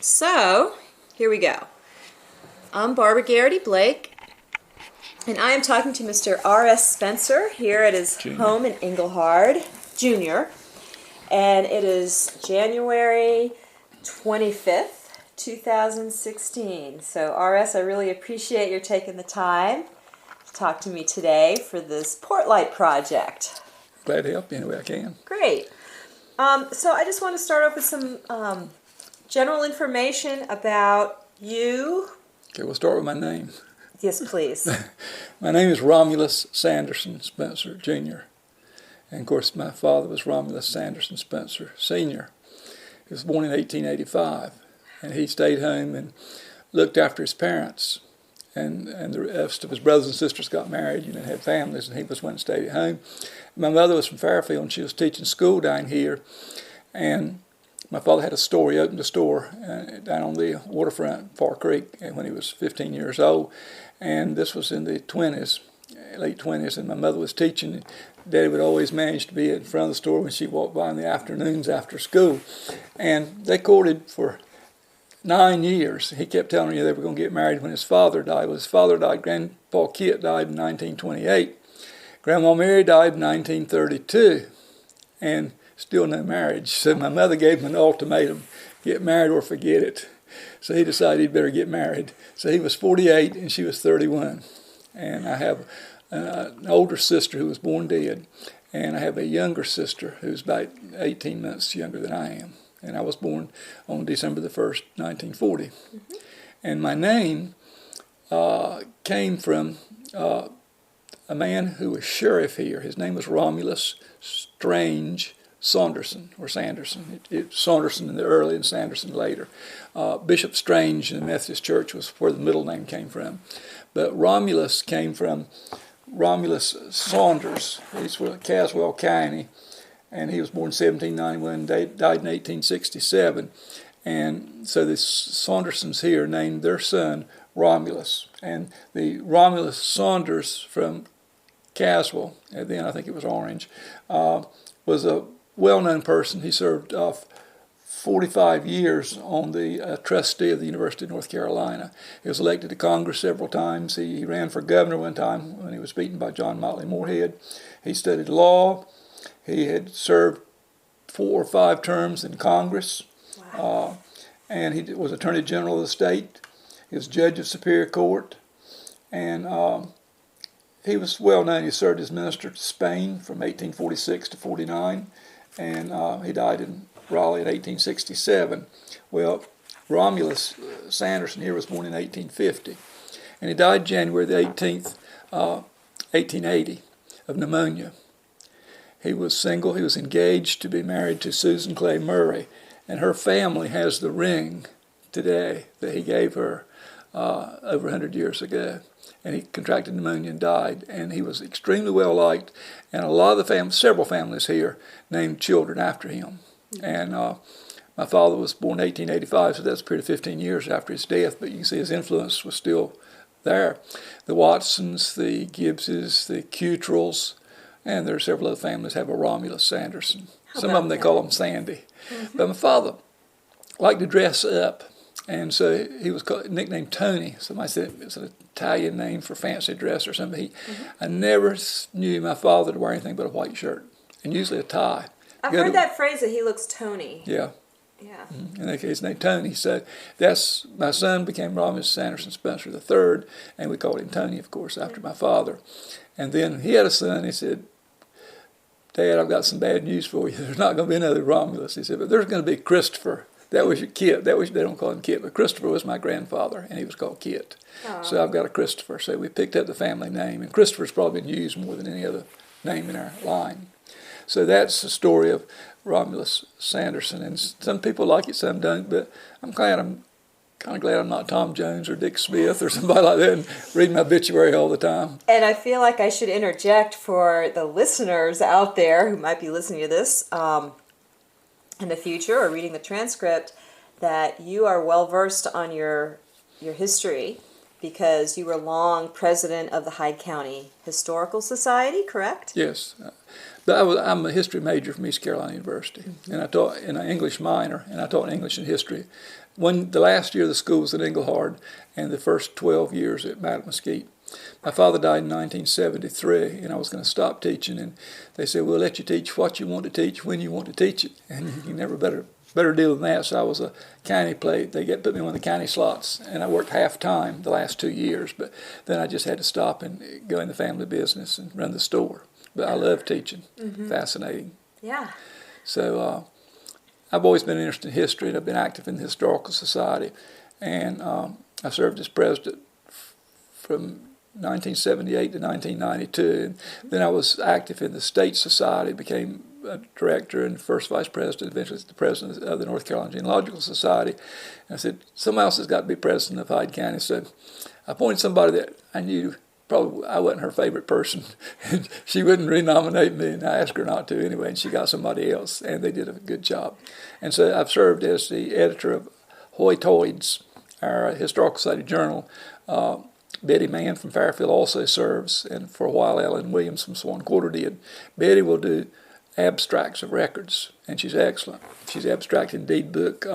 So, here we go. I'm Barbara Garrity Blake, and I am talking to Mr. R.S. Spencer here at his home in Engelhard, Jr., and it is January 25th, 2016. So, R.S., I really appreciate your taking the time to talk to me today for this Portlight project. Glad to help you any way I can. Great. So I just want to start off with some general information about you. Okay, we'll start with my name. Yes, please. My name is Romulus Sanderson Spencer, Jr. And, of course, my father was Romulus Sanderson Spencer, Sr. He was born in 1885, and he stayed home and looked after his parents. And the rest of his brothers and sisters got married, and had families, and he was one that stayed at home. My mother was from Fairfield, and she was teaching school down here. And my father had a store. He opened a store down on the waterfront, Far Creek, when he was 15 years old. And this was in the 20s, late 20s, and my mother was teaching. Daddy would always manage to be in front of the store when she walked by in the afternoons after school. And they courted for 9 years. He kept telling her they were going to get married when his father died. Well, his father died. Grandpa Kit died in 1928. Grandma Mary died in 1932, and still no marriage. So my mother gave him an ultimatum: get married or forget it. So he decided he'd better get married. So he was 48 and she was 31. And I have an older sister who was born dead, and I have a younger sister who's about 18 months younger than I am. And I was born on December the 1st, 1940. Mm-hmm. And my name came from a man who was sheriff here. His name was Romulus Sanderson, or Sanderson. Sanderson in the early and Sanderson later. Bishop Strange in the Methodist Church was where the middle name came from. But Romulus came from Romulus Saunders. He's from Caswell County. And he was born in 1791, died in 1867. And so the Saundersons here named their son Romulus. And the Romulus Saunders from Caswell, and then I think it was Orange, was a well-known person. He served 45 years on the trustee of the University of North Carolina. He was elected to Congress several times. He ran for governor one time when he was beaten by John Motley Moorhead. He studied law. He had served 4 or 5 terms in Congress. Wow. And he was Attorney General of the state. He was Judge of Superior Court. And he was well known. He served as minister to Spain from 1846 to 49. And he died in Raleigh in 1867. Well, Romulus Sanderson here was born in 1850. And he died January the 18th, 1880, of pneumonia. He was single. He was engaged to be married to Susan Clay Murray, and her family has the ring today that he gave her over 100 years ago. And he contracted pneumonia and died, and he was extremely well liked, and a lot of the several families here named children after him. And my father was born in 1885, so that's a period of 15 years after his death, but you can see his influence was still there. The Watsons, the Gibbses, the Cutrells, and there are several other families have a Romulus Sanderson. Some of them they call him Sandy. Mm-hmm. But my father liked to dress up, and so he was nicknamed Tony. Somebody said it's an Italian name for fancy dress or something. I never knew my father to wear anything but a white shirt, and usually a tie. I've heard that phrase that he looks Tony. Yeah. Yeah. In that case, his name Tony. So that's my son became Romulus Sanderson Spencer III, and we called him Tony, of course, after my father. And then he had a son. He said, "Dad, I've got some bad news for you. There's not going to be another Romulus." He said, "But there's going to be Christopher." That was your Kit. They don't call him Kit, but Christopher was my grandfather, and he was called Kit. Aww. So I've got a Christopher. So we picked up the family name, and Christopher's probably been used more than any other name in our line. So that's the story of Romulus Sanderson, and some people like it, some don't. But I'm kind of glad I'm not Tom Jones or Dick Smith or somebody like that and read my obituary all the time. And I feel like I should interject for the listeners out there who might be listening to this in the future or reading the transcript that you are well versed on your history, because you were long president of the Hyde County Historical Society, correct? Yes. But I'm a history major from East Carolina University, and I taught in an English minor, and I taught English and history. The last year of the school was at Engelhard, and the first 12 years at Madam Mesquite. My father died in 1973, and I was going to stop teaching, and they said, we'll let you teach what you want to teach when you want to teach it, and you never better deal than that. So I was a county plate. They put me on the county slots, and I worked half-time the last 2 years, but then I just had to stop and go in the family business and run the store. But I love teaching. Fascinating. Yeah. So I've always been interested in history, and I've been active in the Historical Society, and I served as president from 1978 to 1992. And then I was active in the State Society, became a director and first vice president, eventually the president of the North Carolina Genealogical Society. And I said, somebody else has got to be president of Hyde County. So I appointed somebody that I knew probably I wasn't her favorite person, and she wouldn't renominate me, and I asked her not to anyway, and she got somebody else, and they did a good job. And so I've served as the editor of Hoytoids, our Historical Society journal. Betty Mann from Fairfield also serves, and for a while Ellen Williams from Swan Quarter did. Betty will do abstracts of records, and she's excellent. She's abstracting deed book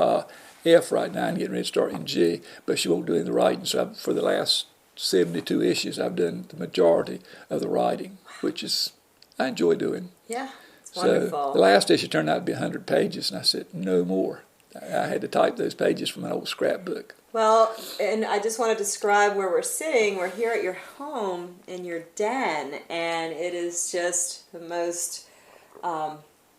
F right now and getting ready to start in G, but she won't do any of the writing. So for the last 72 issues, I've done the majority of the writing, which is, I enjoy doing. Yeah, it's wonderful. So the last issue turned out to be 100 pages, and I said, no more. I had to type those pages from an old scrapbook. Well, and I just want to describe where we're sitting. We're here at your home in your den, and it is just the most,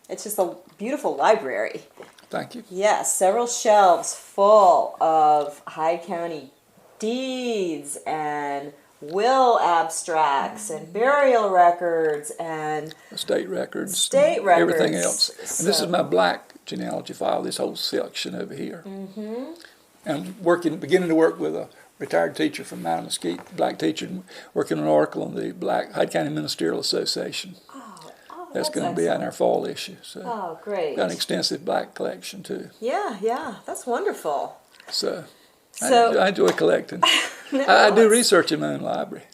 it's just a beautiful library. Thank you. Yes, several shelves full of Hyde County deeds and will abstracts and burial records and state records, everything else. And this is my black genealogy file, this whole section over here. Mm-hmm. And I'm beginning to work with a retired teacher from Madam Mesquite, black teacher, working on an article on the Black Hyde County Ministerial Association. That's going to be in our fall issue. So great. Got an extensive black collection too. Yeah, that's wonderful. So I enjoy collecting. I do research in my own library.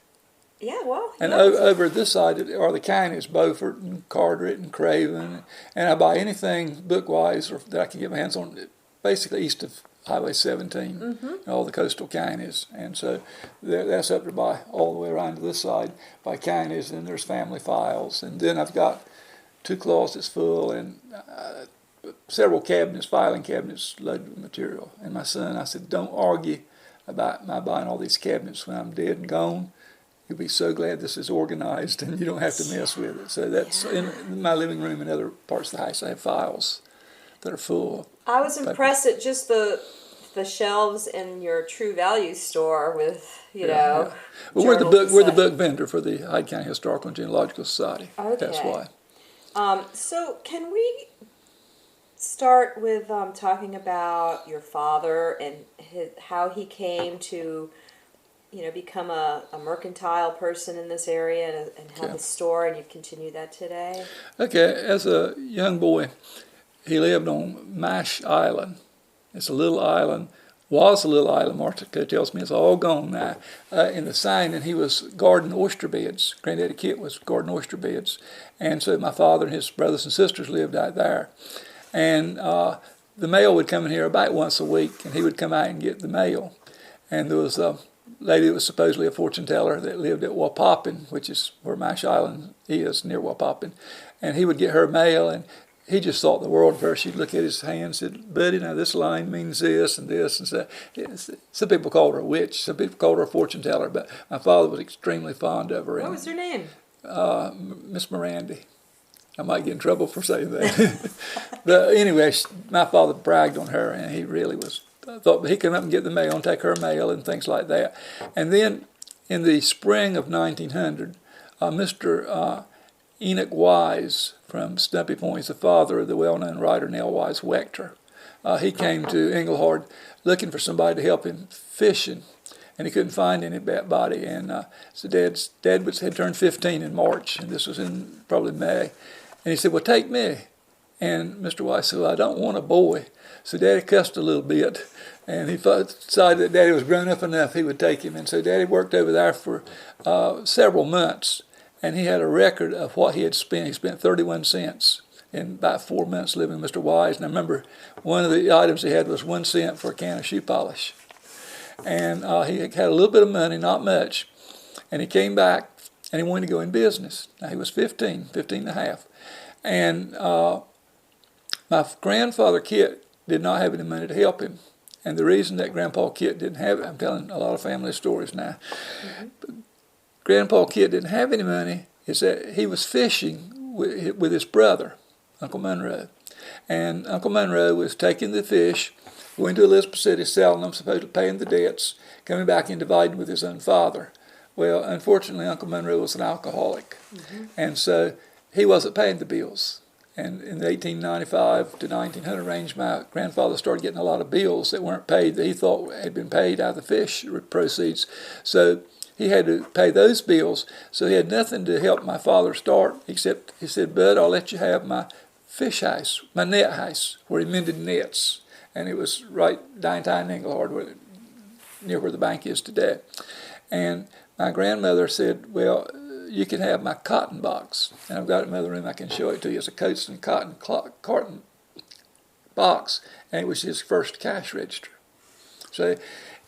Yeah, well. And over this side are the counties, Beaufort and Carteret and Craven. And I buy anything book-wise or that I can get my hands on, basically east of Highway 17, and all the coastal counties. And so that's up to buy all the way around to this side by counties. And there's family files. And then I've got 2 closets full and several cabinets, filing cabinets loaded with material. And my son, I said, don't argue about my buying all these cabinets when I'm dead and gone. You'll be so glad this is organized and you don't have to mess with it. So that's in my living room and other parts of the house. I have files that are full. I was impressed at just the shelves in your True Value store with, you know. Well, we're the book vendor for the Hyde County Historical and Genealogical Society. Okay. That's why. So can we start with talking about your father and how he came to, become a mercantile person in this area and have a store, and you continue that today? Okay. As a young boy, he lived on Mash Island. It's a little island. Was a little island. Martha tells me it's all gone now. In the sign, and he was guarding oyster beds. Granddaddy Kit was guarding oyster beds. And so my father and his brothers and sisters lived out there. And the mail would come in here about once a week, and he would come out and get the mail. And there was a lady that was supposedly a fortune teller that lived at Wapoppin, which is where Mash Island is, near Wapoppin. And he would get her mail, and he just thought the world of her. She'd look at his hand and said, buddy, now this line means this and this. And so some people called her a witch. Some people called her a fortune teller. But my father was extremely fond of her. What was her name? Miss Mirandy. I might get in trouble for saying that. But anyway, my father bragged on her, and he really thought he could come up and get the mail and take her mail and things like that. And then in the spring of 1900, Mr. Enoch Wise from Stumpy Point, he's the father of the well-known writer Nell Wise Wechter. He came to Engelhard looking for somebody to help him fishing, and he couldn't find anybody. And so Dad had turned 15 in March, and this was in probably May. And he said, well, take me. And Mr. Wise said, well, I don't want a boy. So Daddy cussed a little bit, And he decided that Daddy was grown up enough he would take him. And so Daddy worked over there for several months, and he had a record of what he had spent. He spent 31 cents in about 4 months living with Mr. Wise. And I remember one of the items he had was 1 cent for a can of shoe polish. And he had a little bit of money, not much. And he came back, and he wanted to go in business. Now, he was 15 and a half. And my grandfather, Kit, did not have any money to help him. And the reason that Grandpa Kit didn't have it, I'm telling a lot of family stories now. Mm-hmm. Grandpa Kit didn't have any money is that he was fishing with his brother, Uncle Monroe. And Uncle Monroe was taking the fish, going to Elizabeth City, selling them, supposedly paying the debts, coming back and dividing with his own father. Well, unfortunately, Uncle Monroe was an alcoholic. Mm-hmm. And so he wasn't paying the bills. And in the 1895 to 1900 range, my grandfather started getting a lot of bills that weren't paid that he thought had been paid out of the fish proceeds. So he had to pay those bills. So he had nothing to help my father start, except he said, "Bud, I'll let you have my fish house, my net house," where he mended nets. And it was right downtown Engelhard, near where the bank is today. And my grandmother said, "Well, you can have my cotton box." And I've got it in the other room. I can show it to you. It's a Coates and cotton box. And it was his first cash register. So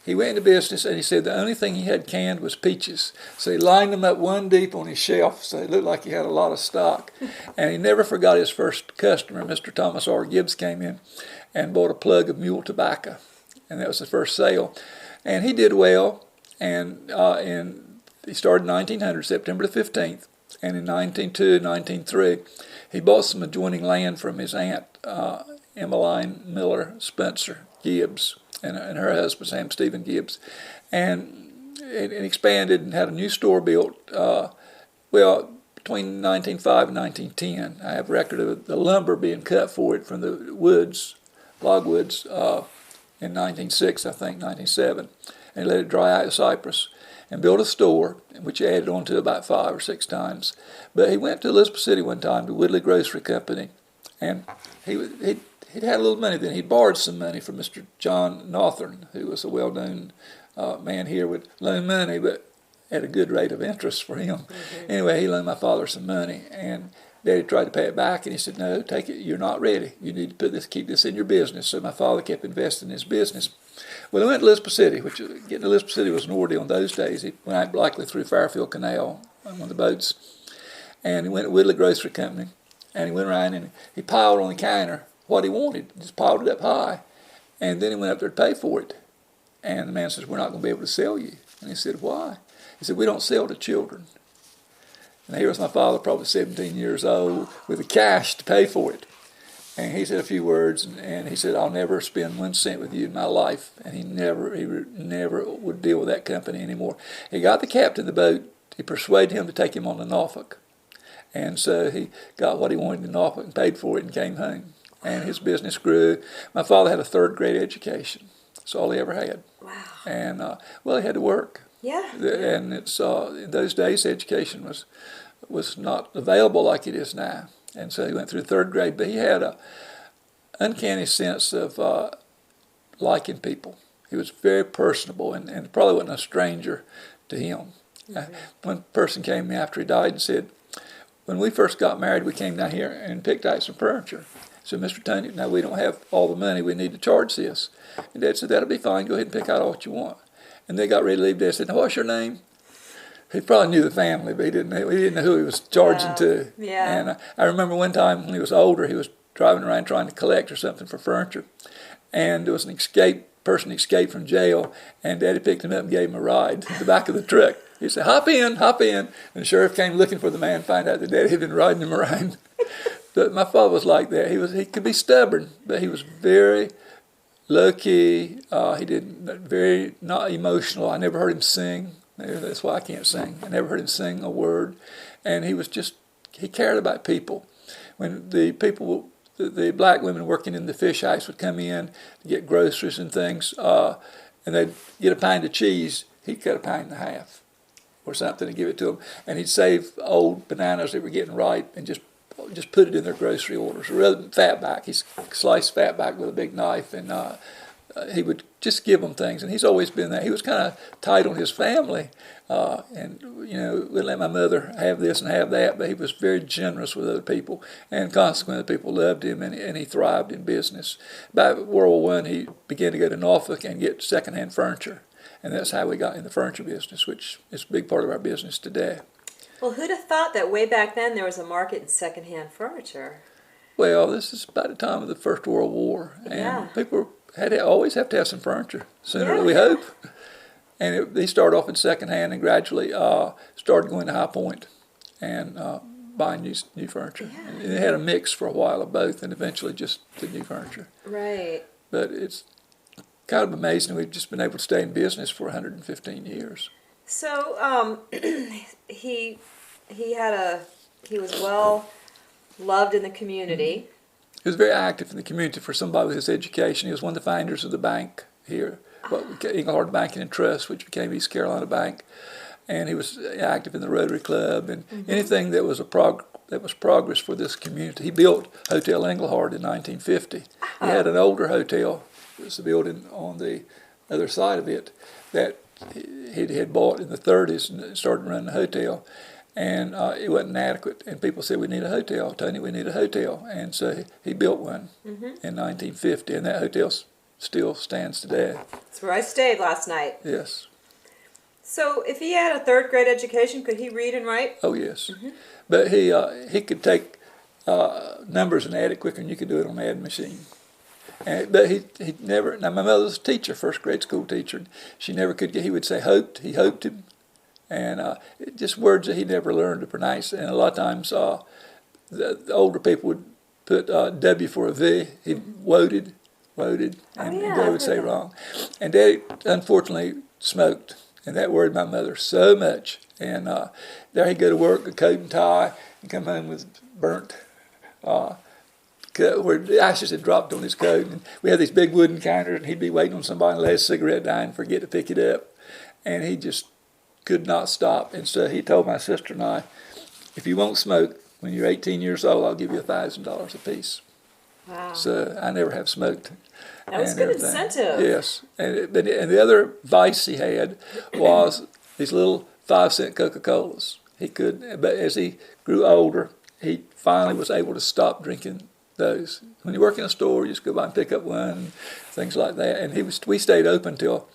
he went into business, and he said the only thing he had canned was peaches. So he lined them up one deep on his shelf, so it looked like he had a lot of stock. And he never forgot his first customer. Mr. Thomas R. Gibbs came in and bought a plug of mule tobacco. And that was the first sale. And he did well. And he started in 1900, September the 15th. And in 1902, 1903, he bought some adjoining land from his aunt, Emmeline Miller Spencer Gibbs, and her husband's name, Stephen Gibbs. And it expanded and had a new store built, between 1905 and 1910. I have record of the lumber being cut for it from the woods, logwoods, in 1906, I think, 1907. And he let it dry out in Cypress and built a store, which he added on to about 5 or 6 times. But he went to Elizabeth City one time to Woodley Grocery Company, and he'd had a little money then. He borrowed some money from Mr. John Northern, who was a well-known man here, would loan money, but at a good rate of interest for him. Mm-hmm. Anyway, he loaned my father some money, and Daddy tried to pay it back, and he said, "No, take it. You're not ready. You need to keep this in your business." So my father kept investing in his business. Well, he went to Elizabeth City, which getting to Elizabeth City was an ordeal in those days. He went out likely through Fairfield Canal on one of the boats, and he went to Woodley Grocery Company, and he went around and he piled on the counter what he wanted, just piled it up high, and then he went up there to pay for it. And the man says, "We're not going to be able to sell you." And he said, "Why?" He said, "We don't sell to children." And here was my father, probably 17 years old, with the cash to pay for it. And he said a few words, and he said, "I'll never spend 1 cent with you in my life." And he never would deal with that company anymore. He got the captain of the boat. He persuaded him to take him on to Norfolk. And so he got what he wanted in Norfolk and paid for it and came home. And his business grew. My father had a 3rd-grade education. That's all he ever had. Wow. And, he had to work. Yeah. And it's in those days, education was not available like it is now. And so he went through 3rd grade, but he had an uncanny sense of liking people. He was very personable and probably wasn't a stranger to him. Mm-hmm. One person came to me after he died and said, "When we first got married, we came down here and picked out some furniture." So, "Mr. Tony, now we don't have all the money. We need to charge this." And Dad said, "That'll be fine. Go ahead and pick out all what you want." And they got ready to leave. Dad said, "Now, what's your name?" He probably knew the family, but he didn't know who he was charging to. Yeah. And I remember one time when he was older, he was driving around trying to collect or something for furniture. And there was an person escaped from jail, and Daddy picked him up and gave him a ride in the back of the truck. He said, hop in. And the sheriff came looking for the man, find out that Daddy had been riding him around. But my father was like that. He could be stubborn, but he was very low-key. He very not emotional. I never heard him sing. That's why I can't sing. I never heard him sing a word. And he cared about people. When the black women working in the fish house would come in to get groceries and things, and they'd get a pint of cheese, he'd cut a pint in half or something and give it to them. And he'd save old bananas that were getting ripe and just put it in their grocery orders. Rather than fatback, he sliced fatback with a big knife, and he would just give them things. And he's always been that. He was kind of tight on his family, and would let my mother have this and have that, but he was very generous with other people, and consequently people loved him, and he thrived in business. By World War I, he began to go to Norfolk and get secondhand furniture, and that's how we got in the furniture business, which is a big part of our business today. Well, who'd have thought that way back then there was a market in secondhand furniture? Well, this is about the time of the First World War, and people always have to have some furniture sooner, we hope. And they started off in secondhand and gradually started going to High Point and buying new furniture. Yeah. And they had a mix for a while of both, and eventually just the new furniture. Right. But it's kind of amazing we've just been able to stay in business for 115 years. So he was well loved in the community. He was very active in the community for somebody with his education. He was one of the founders of the bank here, Engelhard Banking and Trust, which became East Carolina Bank. And he was active in the Rotary Club and anything that was progress for this community. He built Hotel Engelhard in 1950. He had an older hotel. It was the building on the other side of it that he had bought in the 30s and started running the hotel. And it wasn't adequate. And people said, we need a hotel. Tony, we need a hotel. And so he built one in 1950. And that hotel still stands today. That's where I stayed last night. Yes. So if he had a third grade education, could he read and write? Oh, yes. But he could take numbers and add it quicker than you could do it on the add machine. But he never, now my mother was a teacher, first grade school teacher. She never could get, he would say hoped, he hoped him. And just words that he never learned to pronounce. And a lot of times the older people would put W for a V. He woted, and they would say wrong. And Daddy, unfortunately, smoked. And that worried my mother so much. And there he'd go to work, a coat and tie, and come home with burnt where the ashes had dropped on his coat. And we had these big wooden counters, and he'd be waiting on somebody to lay a cigarette down and forget to pick it up. And he just could not stop. And so he told my sister and I, if you won't smoke when you're 18 years old, I'll give you $1,000 a piece. Wow. So I never have smoked. That was good incentive. Yes. And the other vice he had was these little 5-cent Coca-Colas. He could, but as he grew older, he finally was able to stop drinking those. When you work in a store, you just go by and pick up one, things like that. And we stayed open till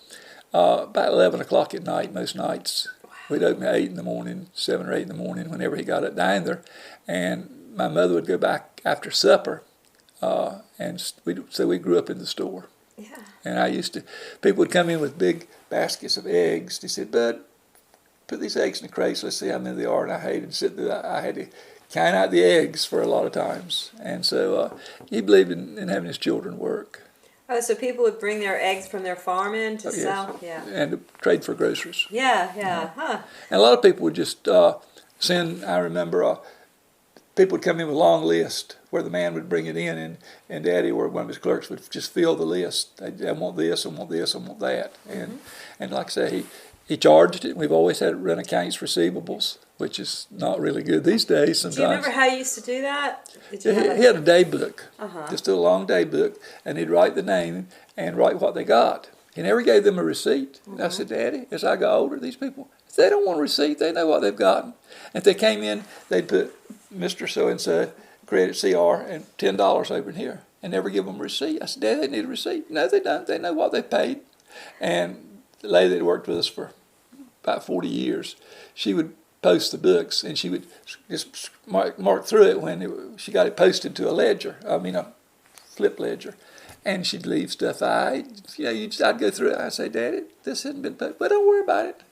about 11 o'clock at night most nights. Wow. We'd open at 8 in the morning, 7 or 8 in the morning, whenever he got it down there. And my mother would go back after supper. So we grew up in the store. Yeah. And people would come in with big baskets of eggs. He said, Bud, put these eggs in the crates, let's see how many there are. And I hated to sit there. I had to count out the eggs for a lot of times. And so he believed in having his children work. Oh, so people would bring their eggs from their farm in to sell? Yeah. And to trade for groceries. Yeah. Huh. And a lot of people would just send, I remember, people would come in with a long list where the man would bring it in, and Daddy or one of his clerks would just fill the list. I want this, I want this, I want that. And like I say, he charged it. We've always had it run accounts receivables, which is not really good these days sometimes. Do you remember how you used to do that? He had a day book, just a long day book, and he'd write the name and write what they got. He never gave them a receipt. And I said, Daddy, as I got older, these people, if they don't want a receipt, they know what they've gotten. And if they came in, they'd put Mr. So-and-so, credit CR, and $10 over in here, and never give them a receipt. I said, Daddy, they need a receipt. No, they don't. They know what they paid. And the lady that worked with us for about 40 years, she would post the books, and she would just mark through it when she got it posted to a flip ledger. And she'd leave stuff out. I'd go through it. I'd say, Daddy, this hasn't been posted. But don't worry about it.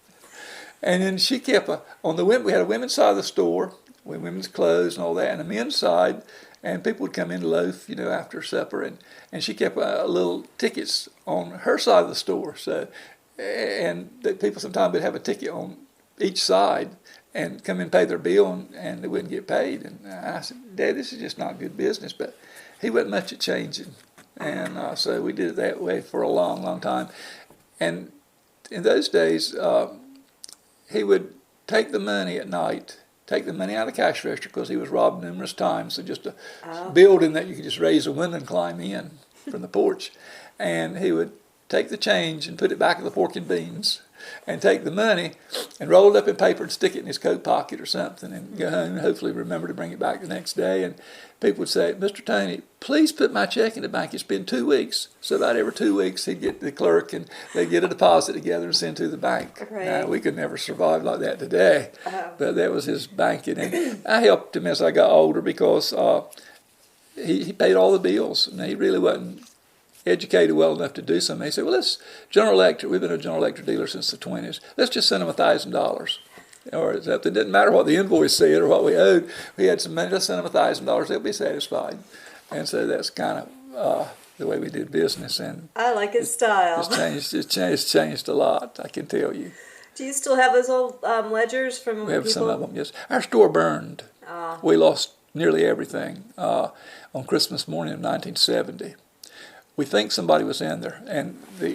And then she kept we had a women's side of the store with women's clothes and all that, and a men's side, and people would come in to loaf, after supper, and she kept little tickets on her side of the store. So, and that people sometimes would have a ticket on each side and come in and pay their bill, and they wouldn't get paid. And I said, Dad, this is just not good business. But he wasn't much at changing. And so we did it that way for a long, long time. And in those days, he would take the money at night, take the money out of the cash register because he was robbed numerous times. So just a building that you could just raise a window and climb in from the porch. And he would take the change and put it back in the pork and beans, and take the money and roll it up in paper and stick it in his coat pocket or something, and go home and hopefully remember to bring it back the next day. And people would say, Mr. Tony, please put my check in the bank. It's been 2 weeks. So about every 2 weeks, he'd get the clerk and they'd get a deposit together and send to the bank. Right. Now, we could never survive like that today, but that was his banking. And I helped him as I got older because he paid all the bills, and he really wasn't educated well enough to do something. He said, well, let's General Electric, we've been a General Electric dealer since the 20s. Let's just send them $1,000. Or it didn't matter what the invoice said or what we owed. We had some money, let's send them $1,000. They'll be satisfied. And so that's kind of the way we did business. And I like his style. It's changed a lot, I can tell you. Do you still have those old ledgers from We have people? some of them, yes. Our store burned. We lost nearly everything on Christmas morning of 1970. We think somebody was in there, and they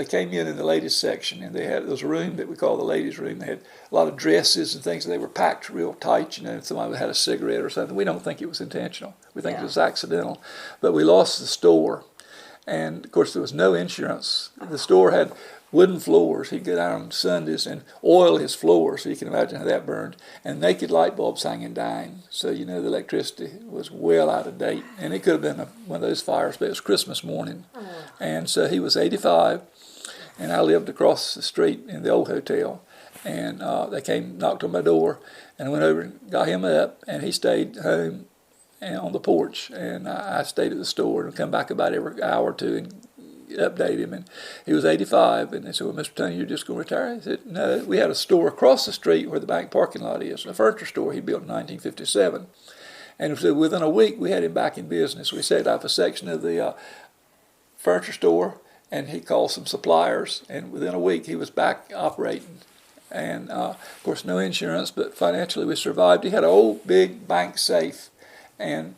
came in the latest section, and there was a room that we call the ladies' room. They had a lot of dresses and things. They were packed real tight, and somebody had a cigarette or something. We don't think it was intentional. We think it was accidental. But we lost the store, and of course there was no insurance. The store had wooden floors. He'd go down on Sundays and oil his floors, so you can imagine how that burned, and naked light bulbs hanging down. So the electricity was well out of date, and it could have been one of those fires, but it was Christmas morning. And so he was 85, and I lived across the street in the old hotel, and they came, knocked on my door, and I went over and got him up, and he stayed home and on the porch, and I stayed at the store and come back about every hour or two and update him. And he was 85, and they said, well, Mr. Tony, you're just going to retire? He said, no, we had a store across the street where the bank parking lot is, a furniture store he built in 1957. And so within a week, we had him back in business. We set up a section of the furniture store, and he called some suppliers, and within a week, he was back operating. And, of course, no insurance, but financially we survived. He had an old, big bank safe, and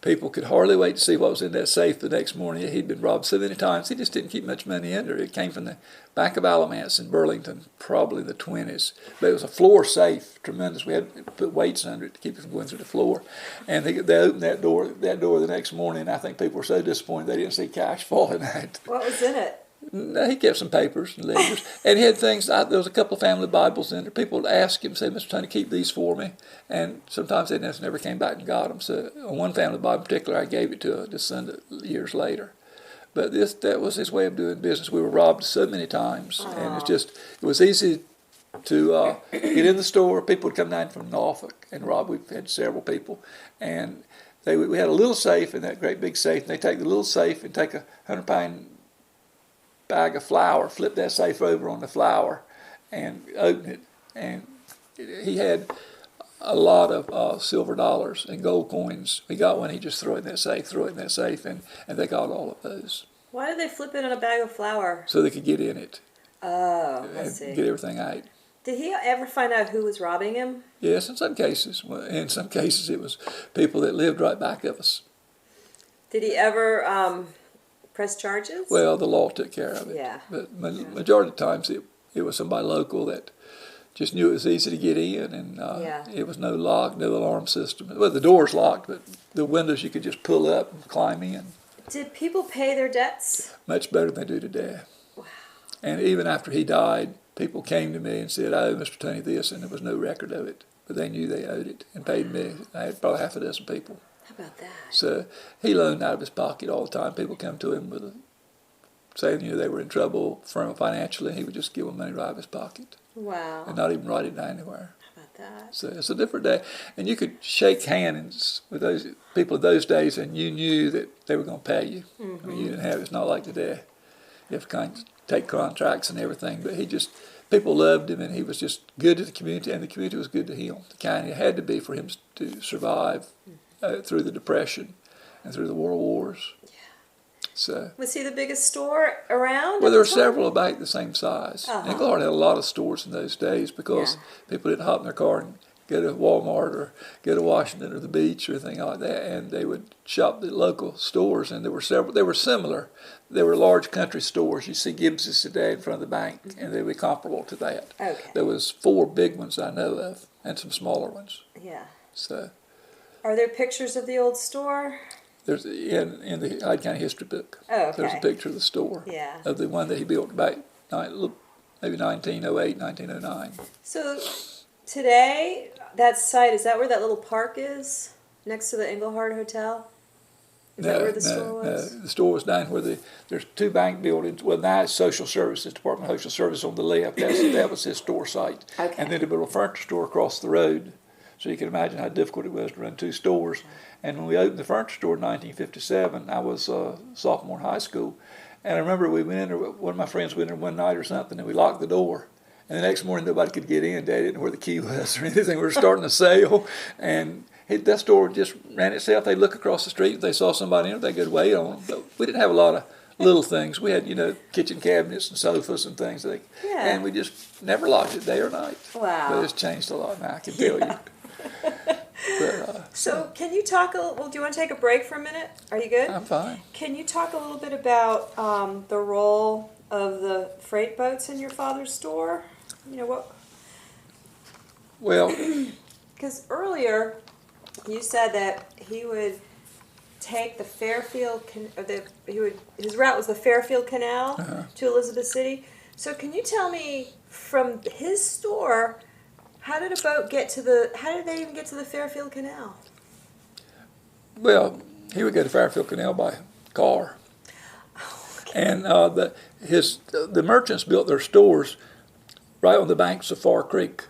people could hardly wait to see what was in that safe the next morning. He'd been robbed so many times, he just didn't keep much money in there. It came from the Bank of Alamance in Burlington, probably the 20s. But it was a floor safe, tremendous. We had to put weights under it to keep it from going through the floor. And they opened that door the next morning, and I think people were so disappointed they didn't see cash falling out. What was in it? No, he kept some papers and ledgers, and he had things. There was a couple of family Bibles in there. People would ask him, say, Mr. Tony, keep these for me. And sometimes they just never came back and got them. So on one family Bible in particular, I gave it to a descendant years later. But that was his way of doing business. We were robbed so many times, and it was easy to get in the store. People would come down from Norfolk and rob. We've had several people, and we had a little safe in that great big safe, and they take the little safe and take a 100-pound bag of flour, flip that safe over on the flour, and open it. And he had a lot of silver dollars and gold coins. We got one, he just threw it in that safe, and they got all of those. Why did they flip it in a bag of flour? So they could get in it. Oh, I and see. Get everything out. Did he ever find out who was robbing him? Yes, in some cases. In some cases it was people that lived right back of us. Did he ever press charges? Well, the law took care of it. Yeah. But majority of the times it was somebody local that just knew it was easy to get in, and it was no lock, no alarm system. Well, the door's locked, but the windows you could just pull up and climb in. Did people pay their debts? Much better than they do today. Wow. And even after he died, people came to me and said, "Oh, Mr. Tony, this," and there was no record of it. But they knew they owed it and paid me. I had probably half a dozen people. How about that? So he loaned out of his pocket all the time. People come to him with saying they were in trouble financially, and he would just give them money right out of his pocket. Wow. And not even write it down anywhere. How about that? So it's a different day. And you could shake hands with those people of those days, and you knew that they were going to pay you. Mm-hmm. I mean, you didn't have it's not like today. You have to take contracts and everything. But people loved him, and he was just good to the community, and the community was good to him. The kind it had to be for him to survive through the Depression and through the World Wars. So, was he the biggest store around? Well, there were several about the same size. Uh-huh. Engelhard had a lot of stores in those days because people didn't hop in their car and go to Walmart or go to Washington or the beach or anything like that, and they would shop at local stores. And there were several. They were similar. They were large country stores. You see Gibbs's today in front of the bank, and they were comparable to that. Okay. There was 4 big ones I know of, and some smaller ones. Yeah. So, Are there pictures of the old store? There's in the Hyde County history book. Oh, okay. There's a picture of the store. Yeah. Of the one that he built back maybe 1908, 1909. So today, that site, is that where that little park is? Next to the Engelhard Hotel? Is that where the store was? No. The store was down where there's two bank buildings. Well, now it's Social Services, Department of Social Service on the left. That was his store site. Okay. And then they built a furniture store across the road. So you can imagine how difficult it was to run two stores. And when we opened the furniture store in 1957, I was a sophomore in high school. And I remember we went in there, one of my friends went in there one night or something, and we locked the door. And the next morning, nobody could get in. Dad didn't know where the key was or anything. We were starting a sale. And that store just ran itself. They'd look across the street. If they saw somebody in it, they could wait on them. But we didn't have a lot of little things. We had, kitchen cabinets and sofas and things. And we just never locked it day or night. Wow. But it's changed a lot now, I can tell you. But, so can you talk do you want to take a break for a minute? Are you good? I'm fine. Can you talk a little bit about the role of the freight boats in your father's store? What? Well, because earlier you said that he would take the Fairfield his route was the Fairfield Canal to Elizabeth City. So can you tell me from his store, how did they even get to the Fairfield Canal? Well, he would go to Fairfield Canal by car. Okay. And the merchants built their stores right on the banks of Far Creek.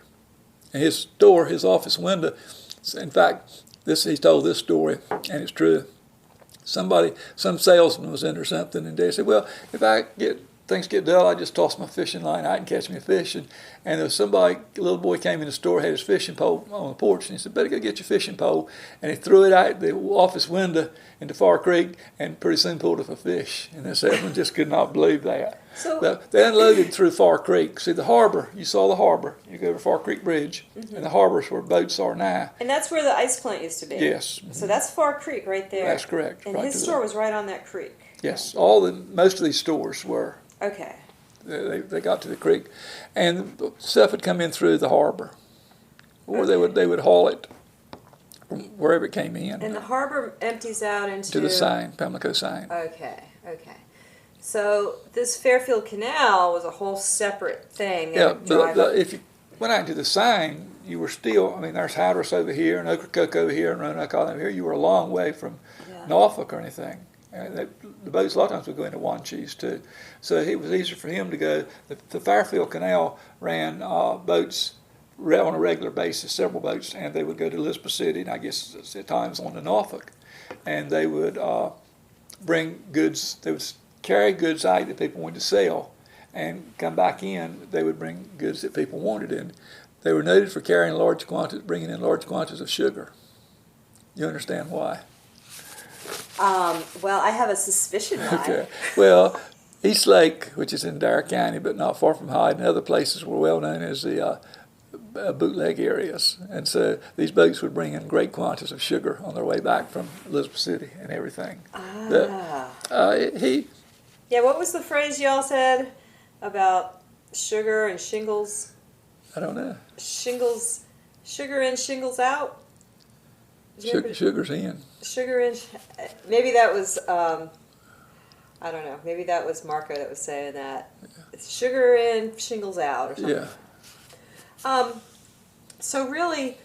And his store, his office window, in fact, he told this story, and it's true. Some salesman was in or something, and they said, well, if things get dull, I just toss my fishing line out and catch me a fish. And there was a little boy came in the store, had his fishing pole on the porch, and he said, better go get your fishing pole. And he threw it out the office window into Far Creek, and pretty soon pulled up a fish. And the salesman just could not believe that. But they unloaded through Far Creek. See, the harbor, you saw the harbor. You go over Far Creek Bridge, and the harbor's where boats are now. And that's where the ice plant used to be? Yes. Mm-hmm. So that's Far Creek right there? That's correct. And his store was right on that creek? Yes. Most of these stores were. Okay. They got to the creek, and the stuff would come in through the harbor, or they would haul it from wherever it came in. And the harbor empties out into to the Seine, Pamlico Seine. Okay. So this Fairfield Canal was a whole separate thing. Yeah, but if you went out into the Seine, you were still. There's Hatteras over here, and Ocracoke over here, and Roanoke over here. You were a long way from Norfolk or anything. The boats a lot of times would go into Wanchese too, so it was easier for him to go. The Fairfield Canal ran boats on a regular basis, several boats, and they would go to Elizabeth City, and I guess at times on to Norfolk, and they would bring goods. They would carry goods out that people wanted to sell, and come back in. They would bring goods that people wanted, and they were noted for bringing in large quantities of sugar. You understand why? Well, I have a suspicion why. Okay. Well, East Lake, which is in Dare County, but not far from Hyde, and other places were well known as the bootleg areas. And so these boats would bring in great quantities of sugar on their way back from Elizabeth City and everything. What was the phrase y'all said about sugar and shingles? I don't know. Sugar in, shingles out? Sugar's in. Sugar in, maybe that was, I don't know, maybe that was Marco that was saying that. It's sugar in, shingles out or something. Yeah. So really...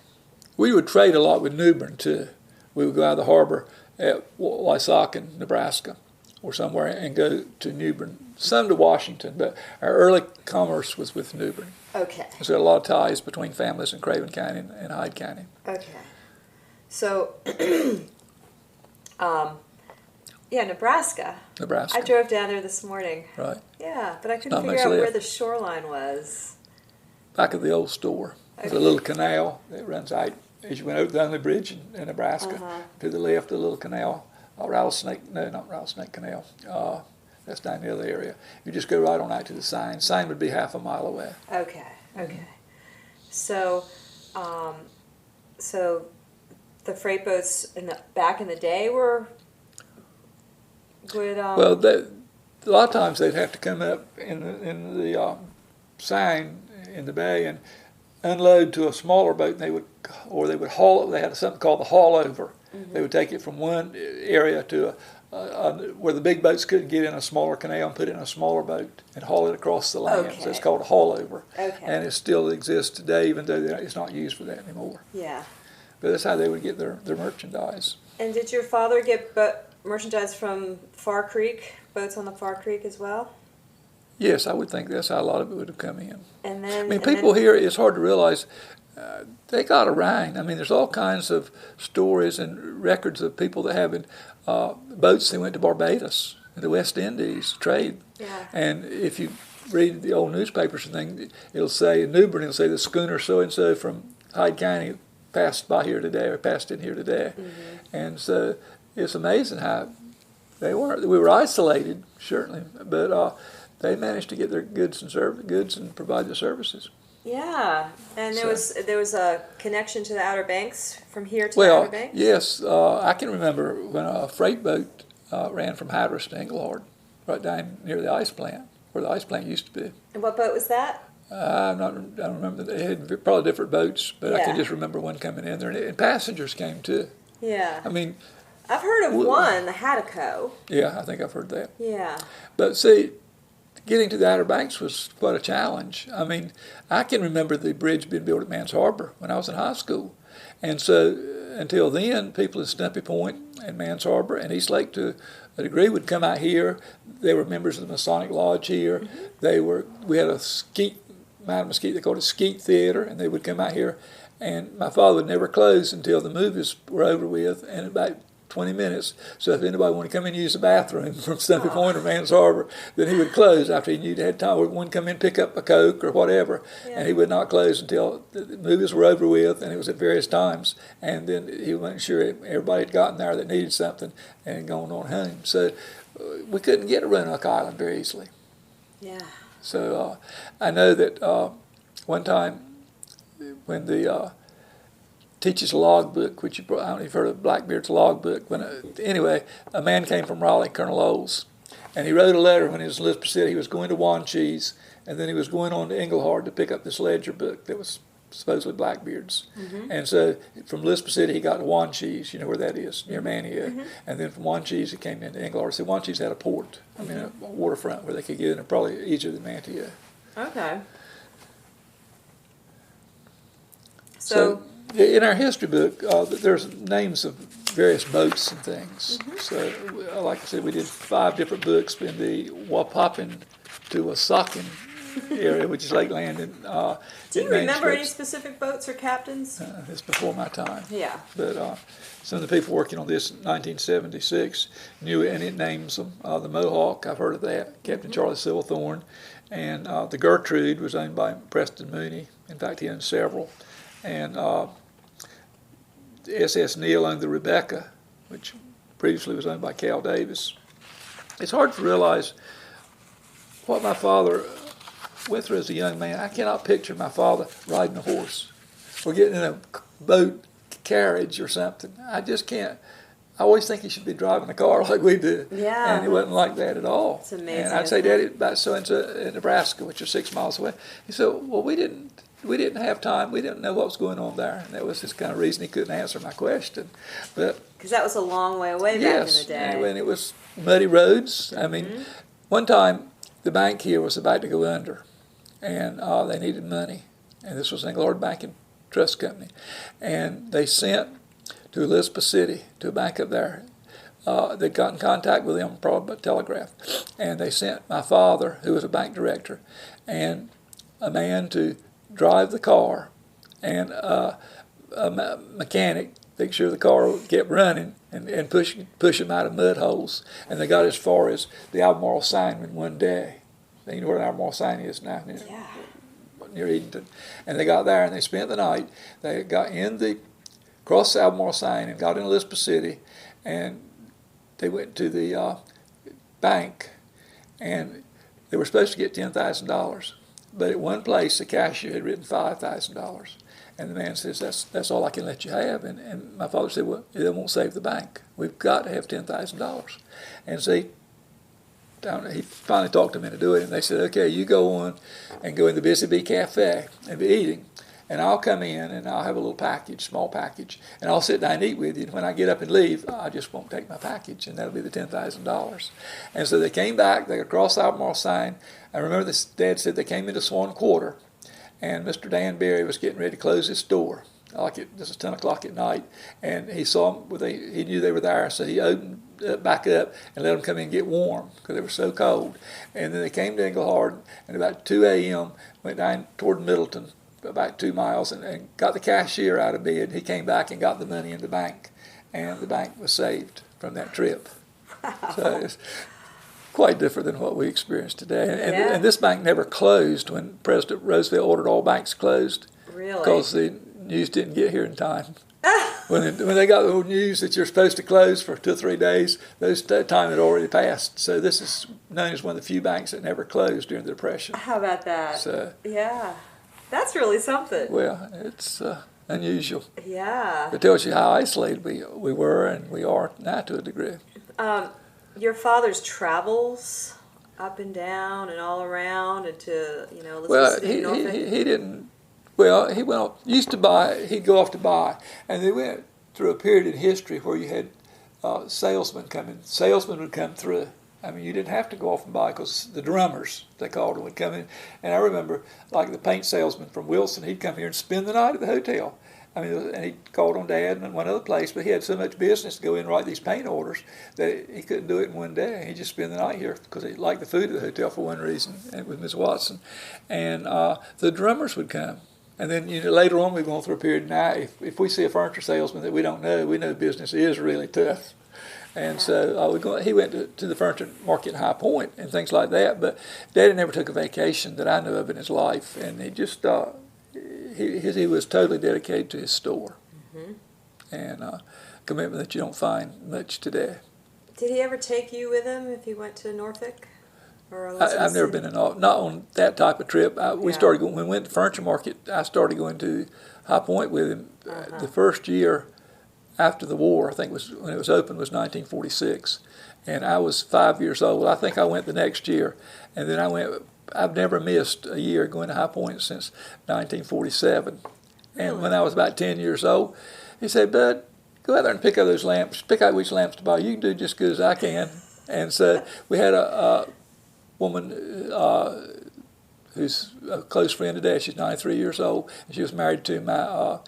We would trade a lot with New Bern too. We would go out of the harbor at Wysokin, Nebraska, or somewhere, and go to New Bern. Some to Washington, but our early commerce was with New Bern. Okay. So there are a lot of ties between families in Craven County and Hyde County. Okay. So, Nebraska. Nebraska. I drove down there this morning. Right. Yeah, but I couldn't figure out where the shoreline was. Back at the old store. There's a little canal that runs out as you went over the only bridge in Nebraska. To the left, a little canal. Not Rattlesnake Canal. That's down the other area. You just go right on out to the Seine. Seine would be half a mile away. Okay. So, the freight boats back in the day would. Well, a lot of times they'd have to come up in the Seine in the bay, and unload to a smaller boat, and they would haul it. They had something called the haul over. They would take it from one area to where the big boats couldn't get in a smaller canal and put it in a smaller boat and haul it across the land. Okay. So it's called a haul over. Okay. And it still exists today, even though it's not used for that anymore. Yeah. But that's how they would get their merchandise. And did your father get merchandise from Far Creek, boats on the Far Creek as well? Yes, I would think that's how a lot of it would have come in. And then, I mean, people here, it's hard to realize, they got around. I mean, there's all kinds of stories and records of people that having boats that went to Barbados and the West Indies trade. Yeah. And if you read the old newspapers and things, it'll say in New Bern, it'll say the schooner so-and-so from Hyde County passed by here today or passed in here today. And so it's amazing how we were isolated, certainly, but they managed to get their goods and provide the services. Yeah, and there was a connection to the Outer Banks from here to the Outer Banks? Yes, I can remember when a freight boat ran from Hyde to Engelhard, right down near the ice plant, where the ice plant used to be. And what boat was that? I don't remember. They had probably different boats, but I can just remember one coming in there, and passengers came too. Yeah. I mean, I've heard of one, the Haddoco. Yeah, I think I've heard that. Yeah. But see, getting to the Outer Banks was quite a challenge. I mean, I can remember the bridge being built at Mans Harbor when I was in high school. And so until then, people at Stumpy Point and Mans Harbor and East Lake to a degree would come out here. They were members of the Masonic Lodge here. We had a skeet, Madam Mesquite, they called it Skeet Theater, and they would come out here. And my father would never close until the movies were over with, and about 20 minutes. So if anybody wanted to come in and use the bathroom from Stumpy Point or Mans Harbor, then he would close after he knew they had time. Or one come in, pick up a Coke or whatever, and he would not close until the movies were over with, and it was at various times. And then he wasn't sure everybody had gotten there that needed something and had gone on home. So we couldn't get to Roanoke Island very easily. Yeah. So I know that one time when the Teach's logbook, which I don't know if you've heard of Blackbeard's logbook. Anyway, a man came from Raleigh, Colonel Oles, and he wrote a letter when he was in Elizabeth City. He was going to Wanchese, and then he was going on to Engelhard to pick up this ledger book that was supposedly Blackbeard's. And so from Elizabeth City, he got to Wanchese, you know where that is, near Manio. And then from Wanchese, he came into Engelhard. So Wanchese had a port, a waterfront where they could get in, and probably easier than Manio. Okay. So in our history book, there's names of various boats and things. So, like I said, we did 5 different books in the Wapopin to Wasakin area, which is Lake Landing. do you remember any specific boats or captains? It's before my time. Yeah. But some of the people working on this in 1976 knew it, and it names them. The Mohawk, I've heard of that, Captain Charlie Silverthorne. And the Gertrude was owned by Preston Mooney. In fact, he owned several. And SS Neal owned the Rebecca, which previously was owned by Cal Davis. It's hard to realize what my father went through as a young man. I cannot picture my father riding a horse or getting in a boat carriage or something. I just can't. I always think he should be driving a car like we do. Yeah. And it wasn't like that at all. It's amazing. And I'd say, Daddy, about so-and-so in Nebraska, which is 6 miles away. He said, well, we didn't have time. We didn't know what was going on there. And that was just kind of reason he couldn't answer my question. But because that was a long way away back in the day. And it was muddy roads. I mean, one time the bank here was about to go under, and they needed money. And this was Engelhard Bank and Trust Company. And they sent to Elizabeth City, to a bank up there. They got in contact with them, probably by telegraph. And they sent my father, who was a bank director, and a man to drive the car, and a mechanic make sure the car kept running and push them out of mud holes. And they got as far as the Albemarle sign in one day. You know where the Albemarle sign is now? Near Edenton. And they got there and they spent the night. They got crossed the Albemarle sign and got in Elizabeth City, and they went to the bank, and they were supposed to get $10,000. But at one place, the cashier had written $5,000. And the man says, that's all I can let you have. And my father said, well, it won't save the bank. We've got to have $10,000. And so he finally talked them into doing it. And they said, okay, you go on and go in the Busy Bee Cafe and be eating. and I'll come in and I'll have a little package, small package, and I'll sit down and eat with you. And when I get up and leave, I just won't take my package, and that'll be the $10,000. And so they came back, they crossed the Albemarle sign. I remember this dad said they came into Swan Quarter, and Mr. Dan Berry was getting ready to close his store. This is 10 o'clock at night, and he saw them, he knew they were there, so he opened it back up and let them come in and get warm because they were so cold. And then they came to Engelhard, and about 2 a.m. went down toward Middleton, about 2 miles, and got the cashier out of bed. He came back and got the money in the bank, and the bank was saved from that trip. Wow. So it's quite different than what we experience today. And this bank never closed when President Roosevelt ordered all banks closed. Really? Because the news didn't get here in time. When they got the news that you're supposed to close for 2 or 3 days, that time had already passed. So this is known as one of the few banks that never closed during the Depression. How about that? So, yeah, that's really something. Well, it's unusual. Yeah. It tells you how isolated we were and we are now to a degree. Your father's travels up and down and all around and to, Well, he didn't. Well, he went off, he'd go off to buy, and they went through a period in history where you had salesmen coming. Salesmen would come through. I mean, you didn't have to go off and buy because the drummers, they called them, would come in. And I remember, like the paint salesman from Wilson, he'd come here and spend the night at the hotel. I mean, and he called on Dad and one other place, but he had so much business to go in and write these paint orders that he couldn't do it in one day. He'd just spend the night here because he liked the food at the hotel for one reason, and with Miss Watson. And the drummers would come. And then later on, we've gone through a period now. If we see a furniture salesman that we don't know, we know business is really tough. And so he went to the furniture market in High Point and things like that. But Daddy never took a vacation that I know of in his life, and he just he was totally dedicated to his store, and commitment that you don't find much today. Did he ever take you with him if he went to Norfolk? I've never been not on that type of trip. We started going, when we went to the furniture market. I started going to High Point with him. The first year after the war, I think was when it was opened, was 1946, and I was 5 years old. I think I went the next year, and then I went. I've never missed a year going to High Point since 1947. And when I was about 10 years old, he said, "Bud, go out there and pick out those lamps. Pick out which lamps to buy. You can do just as good as I can." And so we had a woman who's a close friend today. She's 93 years old, and she was married to my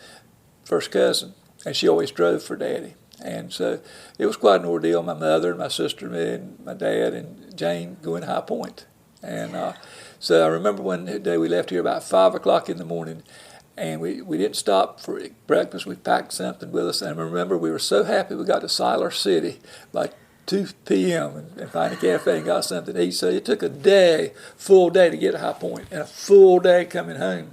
first cousin, and she always drove for Daddy. And so it was quite an ordeal. My mother and my sister and me and my dad and Jane going to High Point. And so I remember one day we left here about 5 o'clock in the morning, and we didn't stop for breakfast. We packed something with us, and I remember we were so happy we got to Siler City by 2 p.m. and find a cafe and got something to eat. So it took a full day to get to High Point, and a full day coming home.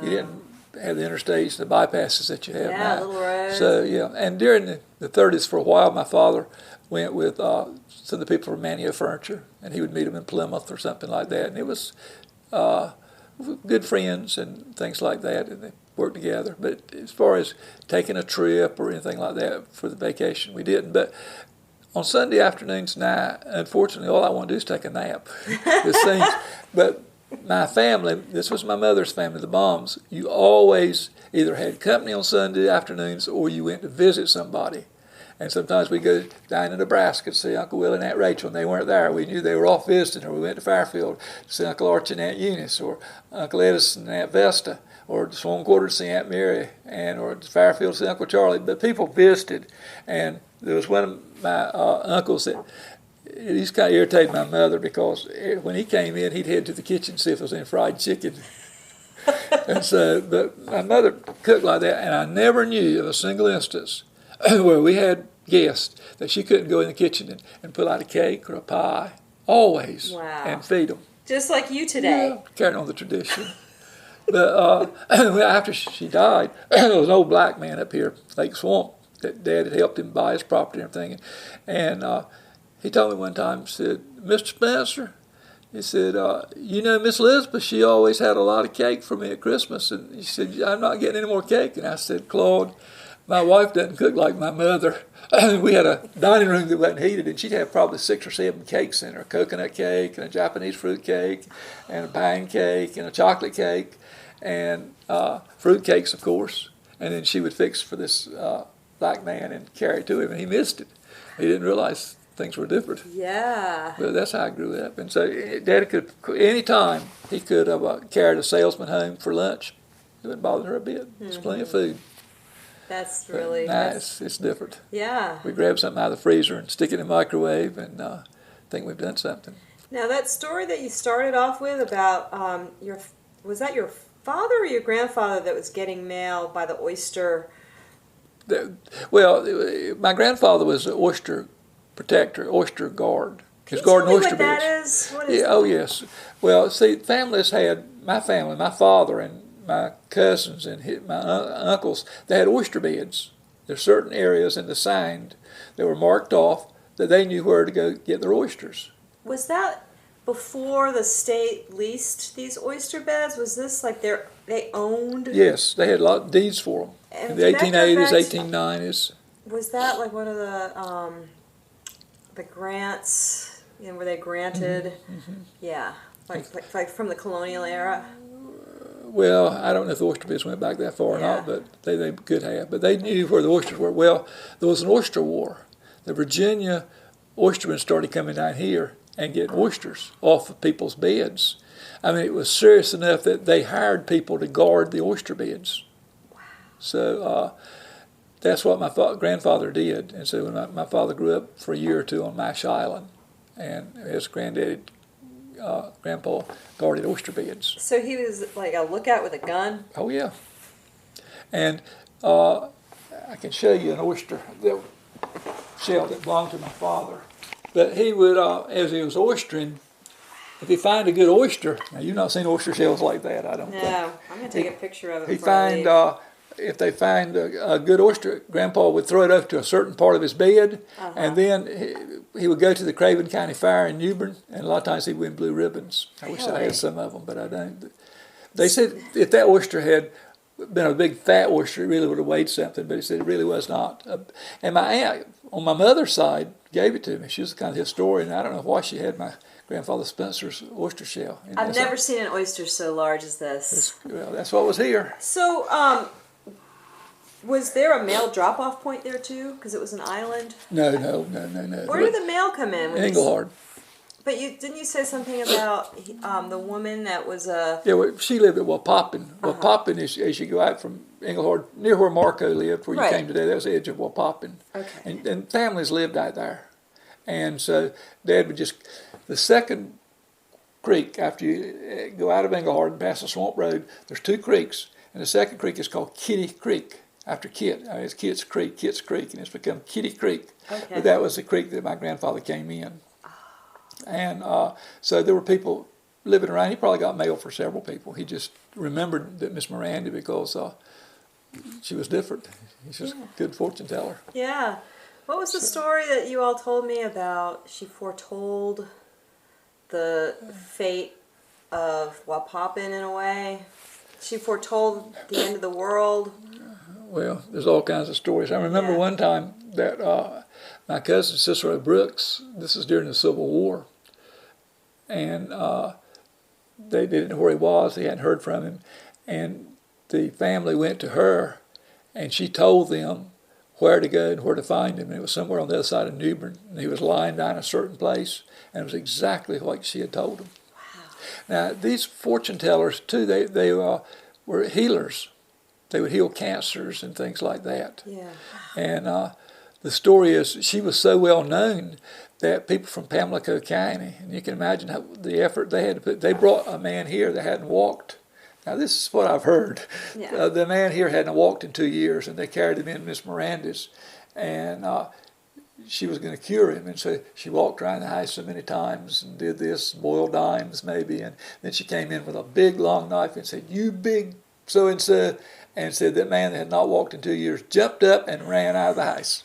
You didn't have the interstates, the bypasses that you have now. Little roads. So and during the 30s, for a while, my father went with some of the people from Manio Furniture, and he would meet them in Plymouth or something like that. And it was good friends and things like that, and they worked together. But as far as taking a trip or anything like that for the vacation, we didn't. But on Sunday afternoons now, unfortunately, all I want to do is take a nap. But my family, this was my mother's family, the Bombs, you always either had company on Sunday afternoons or you went to visit somebody. And sometimes we go down to Nebraska to see Uncle Will and Aunt Rachel, and they weren't there. We knew they were off visiting, or we went to Fairfield to see Uncle Archie and Aunt Eunice, or Uncle Edison and Aunt Vesta, or to Swan Quarter to see Aunt Mary, or to Fairfield to see Uncle Charlie. But people visited, and there was one of my uncles that he's kind of irritated my mother because when he came in, he'd head to the kitchen to see if there was any fried chicken. And so, but my mother cooked like that, and I never knew of a single instance where we had guests that she couldn't go in the kitchen and pull out a cake or a pie, always, and feed them. Just like you today. Yeah, carrying on the tradition. But after she died, there was an old black man up here, Lake Swamp, that Dad had helped him buy his property and everything. And he told me one time, he said, "Mr. Spencer," he said, Miss Elizabeth, she always had a lot of cake for me at Christmas. And he said, "I'm not getting any more cake." And I said, "Claude, My wife doesn't cook like my mother. We had a dining room that wasn't heated, and she'd have probably 6 or 7 cakes in her: a coconut cake, and a Japanese fruit cake, and a pine cake, and a chocolate cake, and fruit cakes, of course. And then she would fix for this black man and carry it to him, and he missed it. He didn't realize things were different. Yeah. But that's how I grew up. And so Daddy could, any time, he could have carried a salesman home for lunch. It wouldn't bother her a bit. There's plenty of food. That's really nice. It's different. Yeah. We grab something out of the freezer and stick it in the microwave and think we've done something. Now, that story that you started off with about was that your father or your grandfather that was getting mail by the oyster? Well, my grandfather was an oyster protector, oyster guard. Can you tell me what that is? What is that? Oh, yes. Well, see, families had, my family, my father and my cousins and my uncles, they had oyster beds. There's certain areas in the Sound that were marked off that they knew where to go get their oysters. Was that before the state leased these oyster beds? Was this like they owned? Yes, they had a lot of deeds for them. And in the 1880s, 1890s. Was that like one of the grants, where they granted? Mm-hmm. Yeah, like from the colonial era? Well, I don't know if the oyster beds went back that far or not, but they could have. But they knew where the oysters were. Well, there was an oyster war. The Virginia oystermen started coming down here and getting oysters off of people's beds. I mean, it was serious enough that they hired people to guard the oyster beds. Wow. So that's what my grandfather did. And so when my father grew up for a year or two on Mash Island, and his granddaddy, grandpa, guarded oyster beds. So he was like a lookout with a gun? Oh, yeah. And I can show you an oyster shell that belonged to my father. But he would, as he was oystering, if he find a good oyster, now you've not seen oyster shells like that, I don't think. No, I'm going to take a picture of it. If they find a good oyster, Grandpa would throw it up to a certain part of his bed, and then he would go to the Craven County Fair in New Bern, and a lot of times he'd win blue ribbons. I wish I had some of them, but I don't. They said if that oyster had been a big fat oyster, it really would have weighed something, but he said it really was not. And my aunt, on my mother's side, gave it to me. She was the kind of historian. I don't know why she had my grandfather Spencer's oyster shell. I've never seen an oyster so large as this. Well, that's what was here. So, was there a mail drop-off point there too? Because it was an island. No. Where did the mail come in? Engelhard. But didn't you say something about the woman that was a? Yeah, well, she lived at Wapoppin. Wapoppin is as you go out from Engelhard, near where Marco lived, where you came today. That was the edge of Wapoppin. Okay. And families lived out there, and so Dad would just the second creek after you go out of Engelhard and pass the swamp road. There's 2 creeks, and the second creek is called Kitty Creek. After Kit, I mean, it's Kit's Creek, and it's become Kitty Creek. Okay. But that was the creek that my grandfather came in. And so there were people living around. He probably got mail for several people. He just remembered that Miss Miranda because she was different. She was a good fortune teller. Yeah. What was the story that you all told me about? She foretold the fate of Wapoppin in a way. She foretold the end of the world. Well, there's all kinds of stories. I remember one time that my cousin Cicero Brooks, this is during the Civil War, and they didn't know where he was. They hadn't heard from him. And the family went to her, and she told them where to go and where to find him. And it was somewhere on the other side of New Bern. And he was lying down in a certain place, and it was exactly like she had told him. Wow. Now, these fortune tellers, too, they were healers. They would heal cancers and things like that. Yeah. And the story is she was so well known that people from Pamlico County, and you can imagine how the effort they had to put, they brought a man here that hadn't walked. Now, this is what I've heard. Yeah. The man here hadn't walked in 2 years, and they carried him in Miss Miranda's, and she was going to cure him. And so she walked around the house so many times and did this, boiled dimes maybe, and then she came in with a big, long knife and said, "You big so-and-so," and said that man that had not walked in 2 years jumped up and ran out of the house.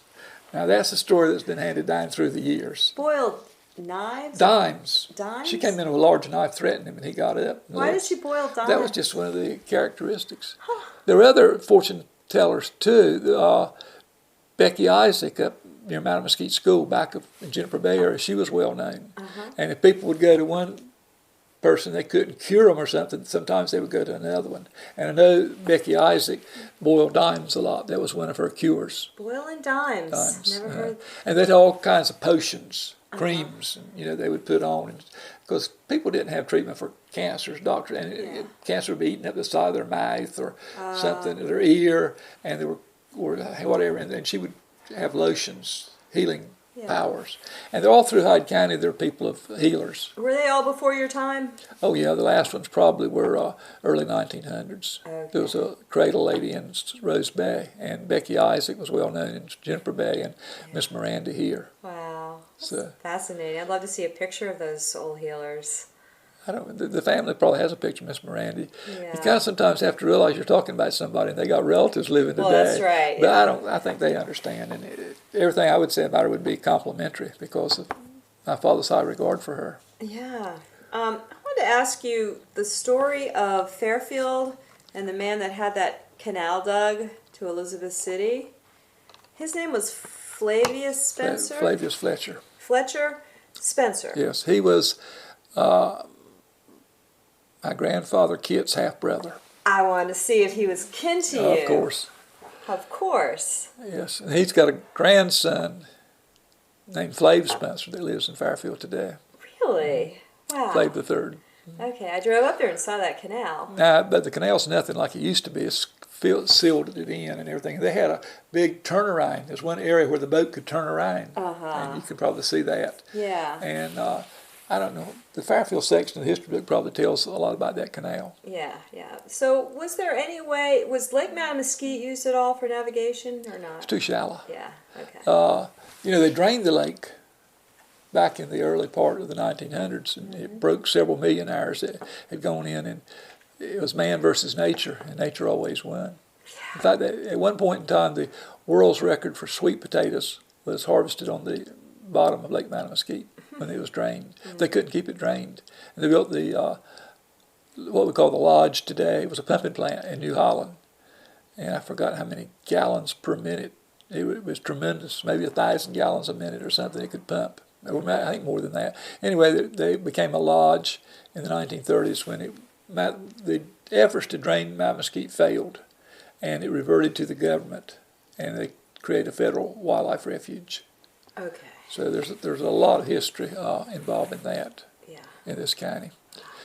Now, that's a story that's been handed down through the years. Boiled knives? Dimes. Dimes? She came in with a large knife, threatened him, and he got up. Why did she boil dimes? That was just one of the characteristics. Huh. There were other fortune tellers too. Becky Isaac up near Mount Mesquite School back up in Juniper Bay area, she was well known. And if people would go to one person, they couldn't cure them or something, sometimes they would go to another one. And I know Becky Isaac boiled dimes a lot. That was one of her cures. Boiling dimes. Never heard. And they had all kinds of potions, creams, and, they would put on. Because people didn't have treatment for cancers, doctors, and cancer would be eating up the side of their mouth or something, their ear, and they were or whatever. And she would have lotions, healing powers. And they're all through Hyde County. They're people of healers. Were they all before your time? Oh, yeah. The last ones probably were early 1900s. Okay. There was a cradle lady in Rose Bay, and Becky Isaac was well known in Juniper Bay, and Miss Miranda here. Wow. That's fascinating. I'd love to see a picture of those old healers. The family probably has a picture of Miss Miranda. Yeah. You kind of sometimes have to realize you're talking about somebody and they got relatives living today. Well, that's right. But I think they understand, and everything I would say about her would be complimentary because of my father's high regard for her. Yeah. I wanted to ask you the story of Fairfield and the man that had that canal dug to Elizabeth City. His name was Flavius Spencer? Flavius Fletcher. Fletcher Spencer. Yes, he was my grandfather Kit's half-brother. I wanted to see if he was kin to you. Of course. Of course. Yes, and he's got a grandson named Flav Spencer that lives in Fairfield today. Really? Wow. Flav the Third. Okay, I drove up there and saw that canal. But the canal's nothing like it used to be. It's sealed it in and everything. They had a big turnaround. There's one area where the boat could turn around. And you can probably see that. Yeah. And I don't know. The Fairfield section of the history book probably tells a lot about that canal. Yeah. So was there any way, was Lake Mount Mesquite used at all for navigation or not? It's too shallow. Yeah, okay. They drained the lake back in the early part of the 1900s, and it broke several millionaires that had gone in, and it was man versus nature, and nature always won. Yeah. In fact, at one point in time, the world's record for sweet potatoes was harvested on the bottom of Lake Mount Mesquite when it was drained. They couldn't keep it drained. And they built the what we call the lodge today. It was a pumping plant in New Holland. And I forgot how many gallons per minute. It was tremendous, maybe 1,000 gallons a minute or something it could pump. Or I think more than that. Anyway, they became a lodge in the 1930s when the efforts to drain Mount Mesquite failed. And it reverted to the government. And they created a federal wildlife refuge. Okay. So there's a lot of history involved in that in this county.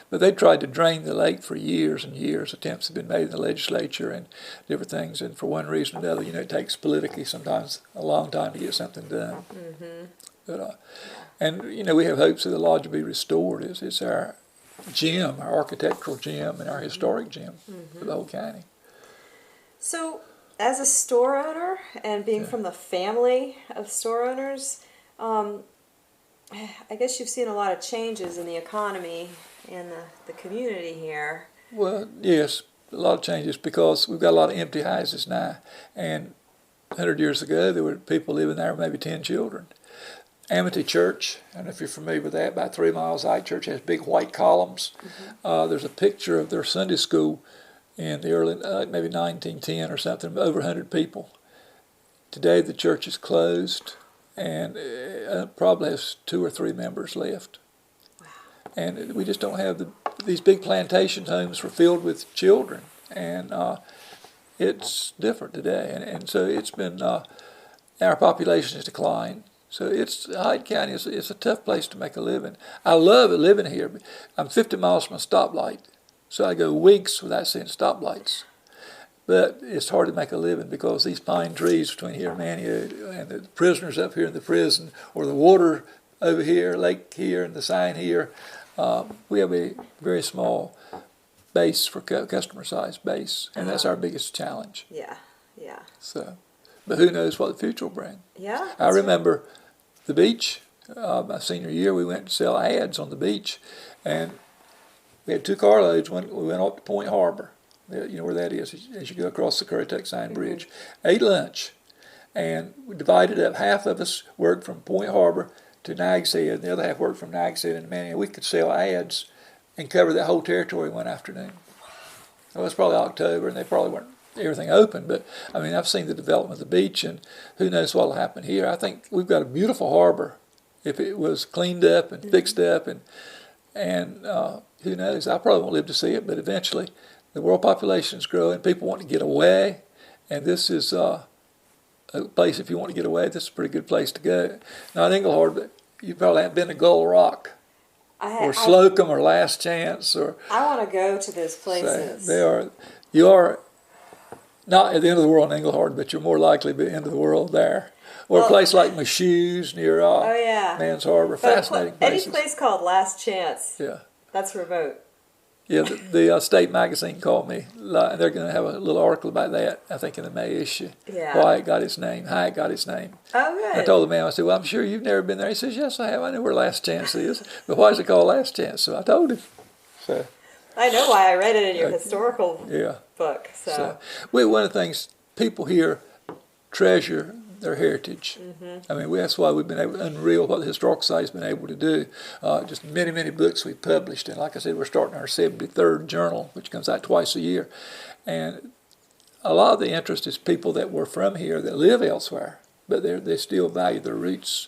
But they tried to drain the lake for years and years. Attempts have been made in the legislature and different things. And for one reason or another, it takes politically sometimes a long time to get something done. Mm-hmm. But, we have hopes that the lodge will be restored. It's our gem, our architectural gem, and our historic gem for the whole county. So, as a store owner and being from the family of store owners, I guess you've seen a lot of changes in the economy and the community here. Well, yes, a lot of changes because we've got a lot of empty houses now. And 100 years ago, there were people living there with maybe 10 children. Amity Church, I don't know if you're familiar with that, about 3 miles out. Church has big white columns. There's a picture of their Sunday school in the early, maybe 1910 or something, over 100 people. Today the church is closed and probably has 2 or 3 members left. Wow. And we just don't have these big plantation homes were filled with children. And it's different today. And so it's been, our population has declined. So Hyde County is a tough place to make a living. I love living here. I'm 50 miles from a stoplight, so I go weeks without seeing stoplights. But it's hard to make a living because these pine trees between here and Manio and the prisoners up here in the prison, or the water over here, lake here, and the sign here, we have a very small base for customer size base, and that's our biggest challenge. Yeah. So, but who knows what the future will bring? Yeah. I remember the beach. My senior year, we went to sell ads on the beach, and we had 2 carloads. We went up to Point Harbor. You know where that is as you go across the Currituck Sign Bridge. Ate lunch, and we divided up. Half of us worked from Point Harbor to Nags Head, and the other half worked from Nags Head and Manning. We could sell ads and cover that whole territory one afternoon. It was probably October, and they probably weren't everything open. But I mean, I've seen the development of the beach, and who knows what will happen here. I think we've got a beautiful harbor if it was cleaned up and fixed up, and who knows? I probably won't live to see it, but eventually, the world population is growing. People want to get away, and this is a place. If you want to get away, this is a pretty good place to go. Not Engelhard, but you probably haven't been to Gull Rock or Slocum or Last Chance or. I want to go to those places. So you are not at the end of the world in Engelhard, but you're more likely to be at the end of the world there. Or a place like Machuse near Man's Harbor. Fascinating places. Any place called Last Chance. Yeah. That's remote. Yeah, the State Magazine called me. They're going to have a little article about that, I think, in the May issue. Yeah. Why it got its name, how it got its name. Oh, good. I told the man, I said, well, I'm sure you've never been there. He says, yes, I have. I know where Last Chance is. But why is it called Last Chance? So I told him. So I know why. I read it in your historical book. So one of the things, people here treasure their heritage. I mean, that's why we've been able, unreal what the Historical Society's been able to do. Just many, many books we've published. And like I said, we're starting our 73rd journal, which comes out twice a year. And a lot of the interest is people that were from here that live elsewhere, but they still value their roots.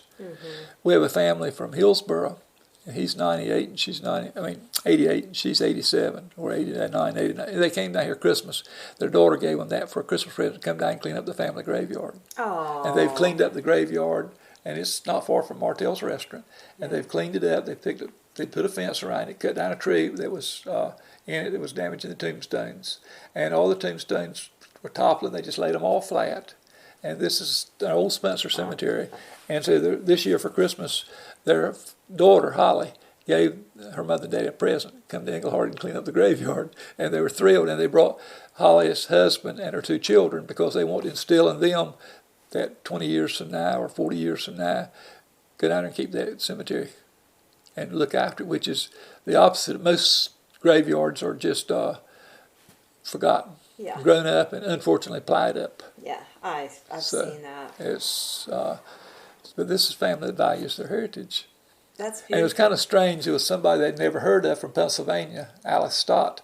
We have a family from Hillsborough, and he's 98, and she's 88, and she's 87, or 89, 89. They came down here Christmas. Their daughter gave them that for a Christmas present to come down and clean up the family graveyard. Aww. And they've cleaned up the graveyard, and it's not far from Martell's restaurant. And they've cleaned it up. They put a fence around it, cut down a tree that was in it that was damaging the tombstones. And all the tombstones were toppling. They just laid them all flat. And this is an old Spencer cemetery. And so this year for Christmas, their daughter, Holly, gave her mother and daddy a present, come to Engelhard and clean up the graveyard. And they were thrilled, and they brought Holly's husband and her 2 children because they want to instill in them that 20 years from now or 40 years from now, go down there and keep that cemetery and look after it, which is the opposite. Most graveyards are just forgotten, grown up, and unfortunately plied up. Yeah, I've seen that. But this is a family that values their heritage. That's beautiful. And it was kind of strange. It was somebody they'd never heard of from Pennsylvania, Alice Stott.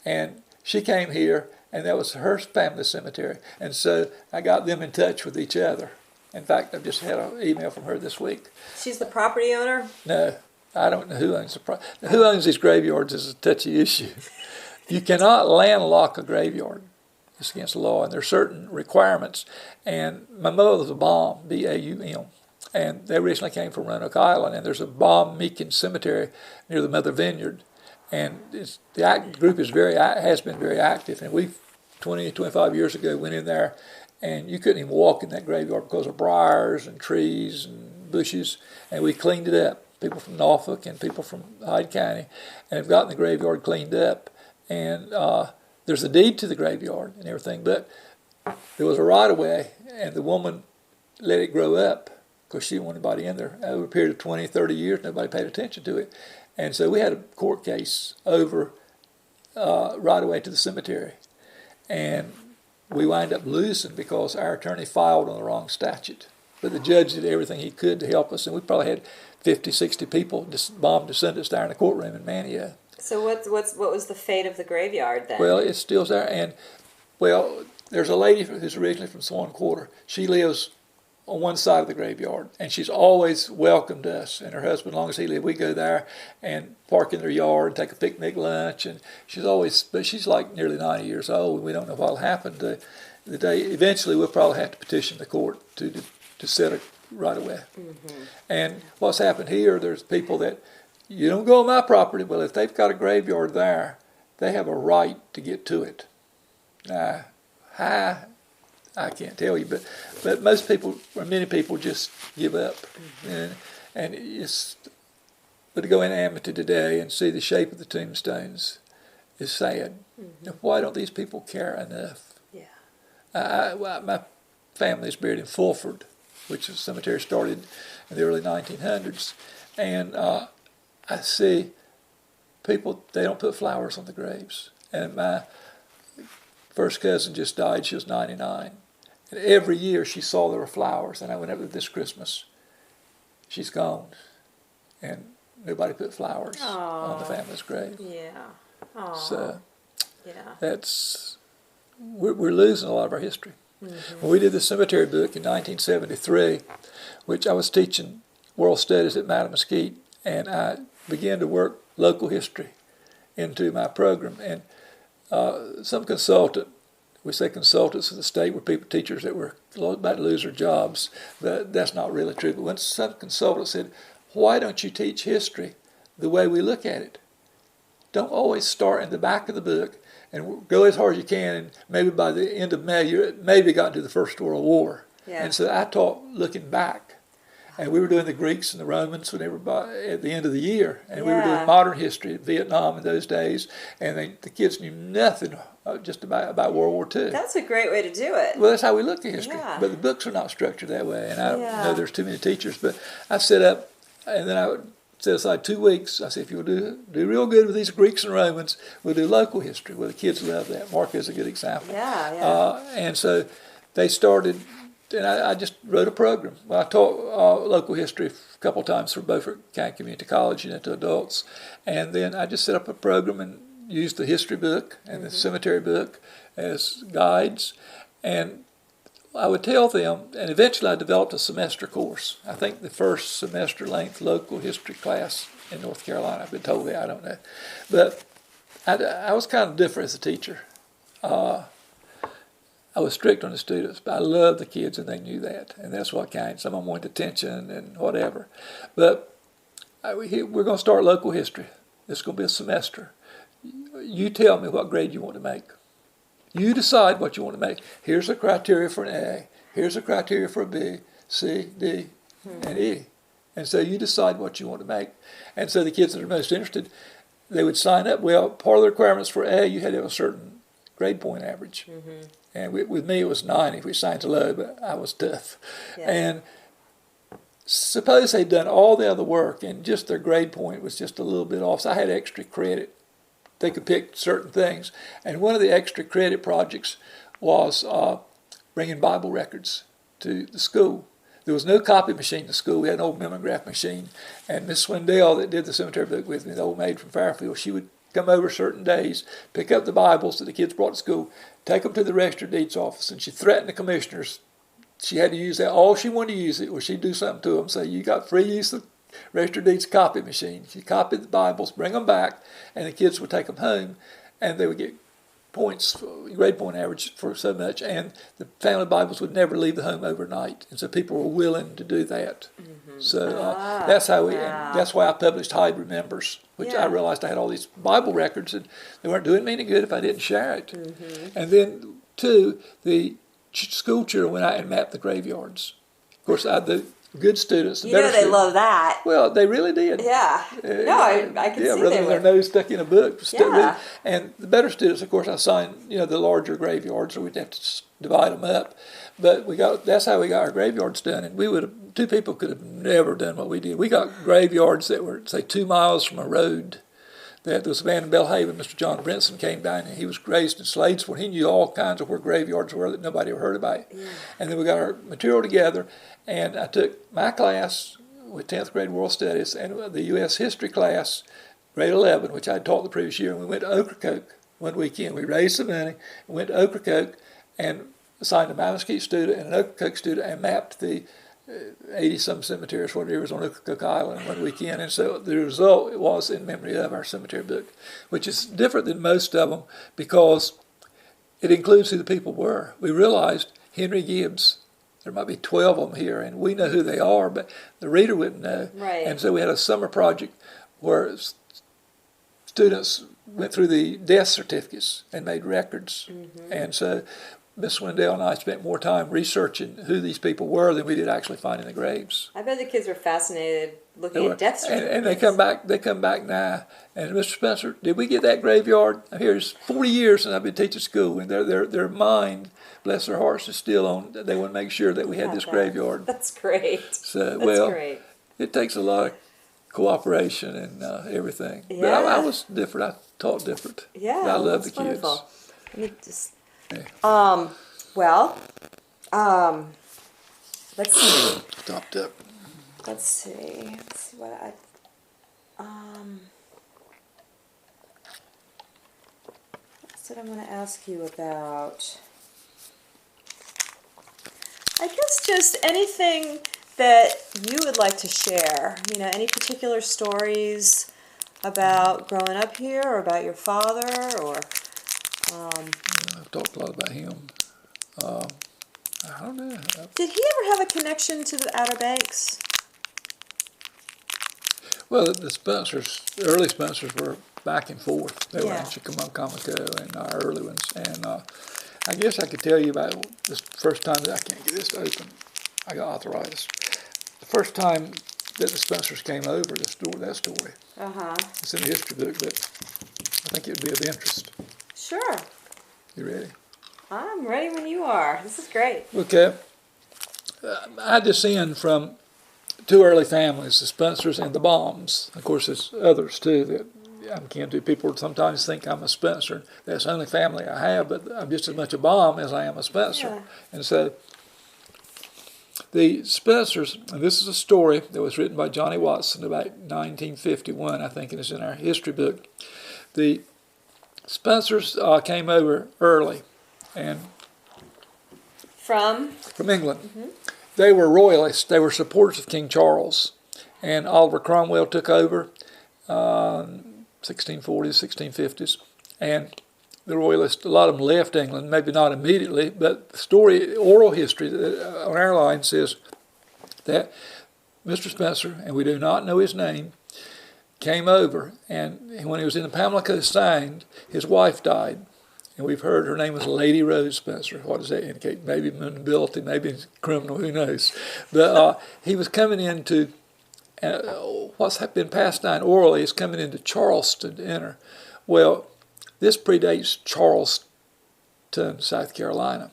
And she came here, and that was her family cemetery. And so I got them in touch with each other. In fact, I've just had an email from her this week. She's the property owner? No, I don't know who owns the property. Who owns these graveyards is a touchy issue. You cannot landlock a graveyard. It's against the law, and there are certain requirements. And my mother was a Baum, B-A-U-M. And they originally came from Roanoke Island, and there's a Baum Meakin cemetery near the Mother Vineyard. And the group has been very active. And we, 20, 25 years ago, went in there, and you couldn't even walk in that graveyard because of briars and trees and bushes. And we cleaned it up. People from Norfolk and people from Hyde County, and have gotten the graveyard cleaned up. And there's a deed to the graveyard and everything, but there was a right-of-way, and the woman let it grow up because she didn't want anybody in there. Over a period of 20, 30 years, nobody paid attention to it. And so we had a court case over right-of-way to the cemetery. And we wound up losing because our attorney filed on the wrong statute. But the judge did everything he could to help us, and we probably had 50, 60 people, Baum descendants there in the courtroom in Mania. So what was the fate of the graveyard then? Well, it's still there. And, well, there's a lady who's originally from Swan Quarter. She lives on one side of the graveyard, and she's always welcomed us and her husband. As long as he lived, we go there and park in their yard, take a picnic lunch, and but she's like nearly 90 years old, and we don't know what'll happen to the day. Eventually, we'll probably have to petition the court to set it right away. Mm-hmm. And what's happened here, there's people that, you don't go on my property. Well, if they've got a graveyard there, they have a right to get to it. Now, I can't tell you, but most people, or many people, just give up. Mm-hmm. But to go in Amity today and see the shape of the tombstones is sad. Mm-hmm. Why don't these people care enough? Yeah. My family is buried in Fulford, which is a cemetery started in the early 1900s, and I see people, they don't put flowers on the graves. And my first cousin just died. She was 99. And every year she saw there were flowers. And I went up there this Christmas. She's gone. And nobody put flowers on the family's grave. Yeah. Aww. So yeah. we're losing a lot of our history. Mm-hmm. When we did the cemetery book in 1973, which I was teaching world studies at Madam Mesquite, and I began to work local history into my program. And some consultant, we say consultants of the state were people, teachers that were about to lose their jobs, but that's not really true. But when some consultant said, why don't you teach history the way we look at it? Don't always start in the back of the book and go as hard as you can, and maybe by the end of May, you maybe got to the First World War. Yeah. And so I taught looking back. And we were doing the Greeks and the Romans and everybody at the end of the year. And we were doing modern history, Vietnam in those days. And the kids knew nothing just about World War II. That's a great way to do it. Well, that's how we look at history. Yeah. But the books are not structured that way. And I know there's too many teachers. But I set up, and then I would set aside 2 weeks. I said, if you'll do real good with these Greeks and Romans, we'll do local history. Well, the kids love that. Mark is a good example. And so they started... And I just wrote a program. Well, I taught local history a couple of times for Beaufort County Community College, to adults. And then I just set up a program and used the history book and the cemetery book as guides. And I would tell them, and eventually I developed a semester course. I think the first semester length local history class in North Carolina. I've been told that, I don't know. But I was kind of different as a teacher. I was strict on the students, but I loved the kids, and they knew that, and that's what counted. Some of them wanted attention and whatever. But we're going to start local history. It's going to be a semester. You tell me what grade you want to make. You decide what you want to make. Here's the criteria for an A. Here's the criteria for a B, C, D, and E. And so you decide what you want to make. And so the kids that are most interested, they would sign up. Well, part of the requirements for A, you had to have a certain grade point average. Mm-hmm. And with me, it was 90, which sounds low, but I was tough. Yeah. And suppose they'd done all the other work and just their grade point was just a little bit off. So I had extra credit. They could pick certain things. And one of the extra credit projects was bringing Bible records to the school. There was no copy machine in the school. We had an old mimeograph machine. And Miss Swindell, that did the cemetery book with me, the old maid from Fairfield, she would come over certain days, pick up the Bibles that the kids brought to school, take them to the Register of Deeds office, and she threatened the commissioners. She had to use that. All she wanted to use it was she'd do something to them, say, you got free use of the Register of Deeds copy machine. She copied the Bibles, bring them back, and the kids would take them home, and they would get points, grade point average for so much, and the family Bibles would never leave the home overnight, and so people were willing to do that. Mm-hmm. So that's how that's why I published Hyde Remembers, which I realized I had all these Bible records, and they weren't doing me any good if I didn't share it. Mm-hmm. And then, two, the school children went out and mapped the graveyards. Of course, the good students, the better students, love that. Well, they really did. Yeah. I can see rather than their nose stuck in a book. And the better students, of course, I assigned, the larger graveyards, so we'd have to divide them up. But that's how we got our graveyards done. And two people could have never done what we did. We got graveyards that were, say, 2 miles from a road. There was a man in Belhaven, Mr. John Brinson, came down, and he was raised in Sladesford. He knew all kinds of where graveyards were that nobody ever heard about. Yeah. And then we got our material together, and I took my class with 10th grade world studies and the U.S. history class, grade 11, which I had taught the previous year, and we went to Ocracoke one weekend. We raised some money, and went to Ocracoke, and assigned a Mesquite student and an Ocracoke student, and mapped the 80-some cemeteries, whatever was on Ocracoke Island one weekend. And so the result was in memory of our cemetery book, which is different than most of them because it includes who the people were. We realized Henry Gibbs, there might be 12 of them here, and we know who they are, but the reader wouldn't know. Right. And so we had a summer project where students went through the death certificates and made records. Mm-hmm. And so Miss Swindell and I spent more time researching who these people were than we did actually finding the graves. I bet the kids were fascinated looking at death certificates. And they come back now. And Mr. Spencer, did we get that graveyard? Here's 40 years since I've been teaching school, and their mind, bless their hearts, is still on. They want to make sure that we had this graveyard. That's great. So, great. It takes a lot of cooperation and everything. Yeah. But I was different. I taught different. Yeah, but I love the kids. Wonderful. Let me just. Yeah. Let's see. Stopped up. Let's see what let's What did I want to ask you about? I guess just anything that you would like to share. You know, any particular stories about growing up here, or about your father, or... I've talked a lot about him. I don't know. Did he ever have a connection to the Outer Banks? Well, the early Spencers were back and forth. They were in Yeah. Chickamauga and our early ones. And I guess I could tell you about this first time that I can't get this to open. I got arthritis. The first time that the Spencers came over, that story. Uh-huh. It's in the history book, but I think it would be of interest. Sure. You ready? I'm ready when you are. This is great. Okay. I descend from two early families, the Spencers and the Bombs. Of course, there's others too that I'm kin to. People sometimes think I'm a Spencer. That's the only family I have, but I'm just as much a Bomb as I am a Spencer. Yeah. And so the Spencers, and this is a story that was written by Johnny Watson about 1951, I think, and it's in our history book. The Spencers came over early and From England. Mm-hmm. They were royalists. They were supporters of King Charles. And Oliver Cromwell took over 1640s, 1650s. And the royalists, a lot of them left England, maybe not immediately, but the story, oral history on our line says that Mr. Spencer, and we do not know his name, came over, and when he was in the Pamlico Sound, his wife died. And we've heard her name was Lady Rose Spencer. What does that indicate? Maybe nobility, maybe criminal, who knows. But he was coming into, what's been passed down orally is coming into Charleston to enter. Well, this predates Charleston, South Carolina.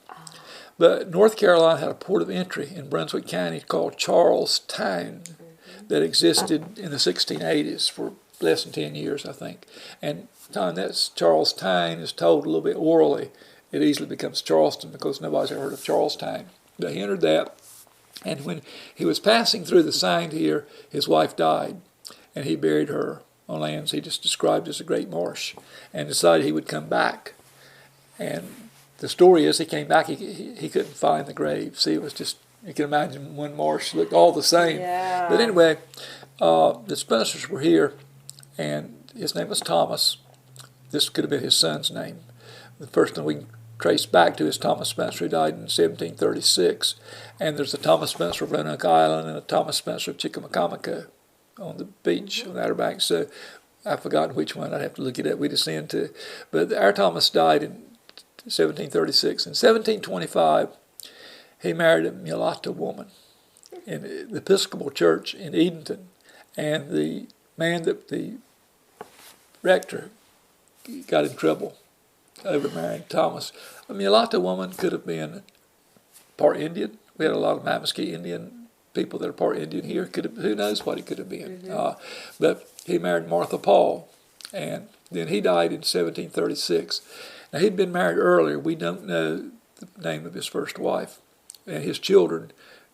But North Carolina had a port of entry in Brunswick County called Charlestown that existed in the 1680s for less than 10 years, I think. And the time that's Charlestown is told a little bit orally, it easily becomes Charleston because nobody's ever heard of Charlestown. But he entered that, and when he was passing through the Sound here, his wife died, and he buried her on lands he just described as a great marsh, and decided he would come back. And the story is he came back, he couldn't find the grave. See, it was just, you can imagine one marsh looked all the same. Yeah. But anyway, the Spencers were here, and his name was Thomas. This could have been his son's name. The first one we can trace back to is Thomas Spencer, who died in 1736. And there's a Thomas Spencer of Roanoke Island and a Thomas Spencer of Chickamauga on the beach on the Outer Banks. So I've forgotten which one. I'd have to look it up. We descend to. But our Thomas died in 1736. In 1725, he married a mulatto woman in the Episcopal Church in Edenton. And the man that the rector got in trouble over marrying Thomas. A mulatto woman could have been part Indian. We had a lot of Mamaski Indian people that are part Indian here. Who knows what he could have been. Mm-hmm. But he married Martha Paul, and then he died in 1736. Now, he'd been married earlier. We don't know the name of his first wife, and his children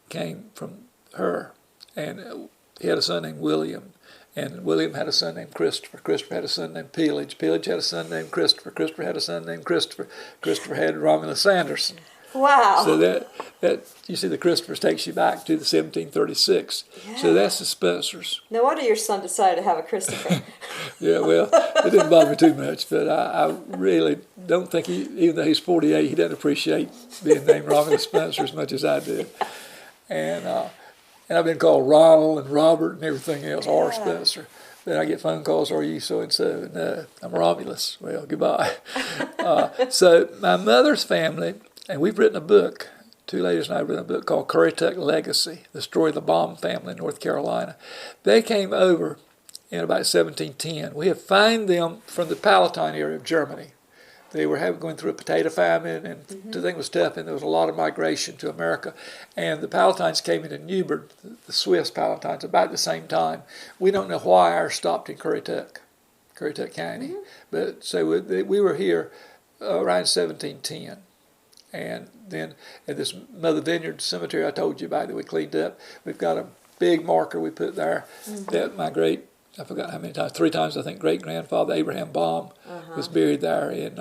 came from her. And he had a son named William. And William had a son named Christopher. Christopher had a son named Peelage. Peelage had a son named Christopher. Christopher had a son named Christopher. Christopher had Romulus Sanderson. Wow. So that you see, the Christophers takes you back to the 1736. Yeah. So that's the Spencers. No wonder your son decided to have a Christopher. Yeah, well, it didn't bother me too much, but I really don't think even though he's 48, he doesn't appreciate being named Romulus Spencer as much as I do. And I've been called Ronald and Robert and everything else, yeah. R. Spencer. Then I get phone calls, are you so-and-so? No, I'm Romulus. Well, goodbye. So my mother's family, and we've written a book, two ladies and I have written a book called Currituck Legacy, the story of the Baum family in North Carolina. They came over in about 1710. We have found them from the Palatine area of Germany. They were going through a potato famine, and the thing was tough, and there was a lot of migration to America. And the Palatines came into Newburgh, the Swiss Palatines, about the same time. We don't know why ours stopped in Currituck County. But so we were here around 1710. And then at this Mother Vineyard Cemetery I told you about that we cleaned up, we've got a big marker we put there that my I forgot how many times, 3 times I think, great-grandfather Abraham Baum was buried there in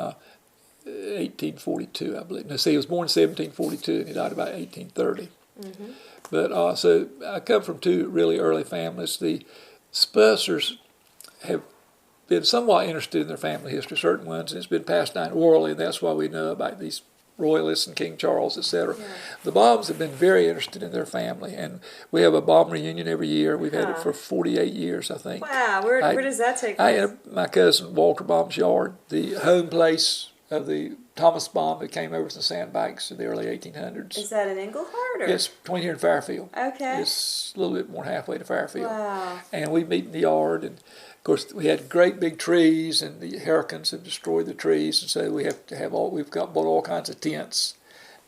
1842, I believe. No, see, he was born in 1742 and he died about 1830. But so I come from two really early families. The Spencers have been somewhat interested in their family history, certain ones, and it's been passed down orally, and that's why we know about these royalists and King Charles, etc. Yeah. The Baums have been very interested in their family, and we have a Baum reunion every year. We've had it for 48 years, I think. Wow, where does that take place? My cousin Walter Baum's yard, the home place of the Thomas Baum that came over to the Sandbanks in the early 1800s. Is that in Engelhard? Or? It's between here and Fairfield. Okay. It's a little bit more than halfway to Fairfield. Wow. And we meet in the yard, and of course we had great big trees, and the hurricanes have destroyed the trees, and so we have to have bought all kinds of tents,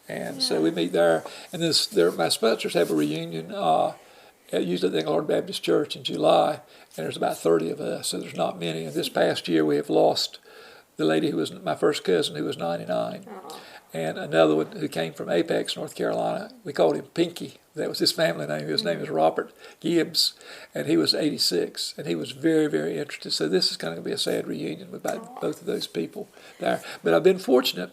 and so we meet there. And my Spencers have a reunion usually at the Engelhard Baptist Church in July, and there's about 30 of us, so there's not many. And this past year we have lost the lady who was my first cousin, who was 99, and another one who came from Apex, North Carolina. We called him Pinky. That was his family name. His name is Robert Gibbs, and he was 86, and he was very, very interested. So this is going to be a sad reunion with both of those people there. But I've been fortunate,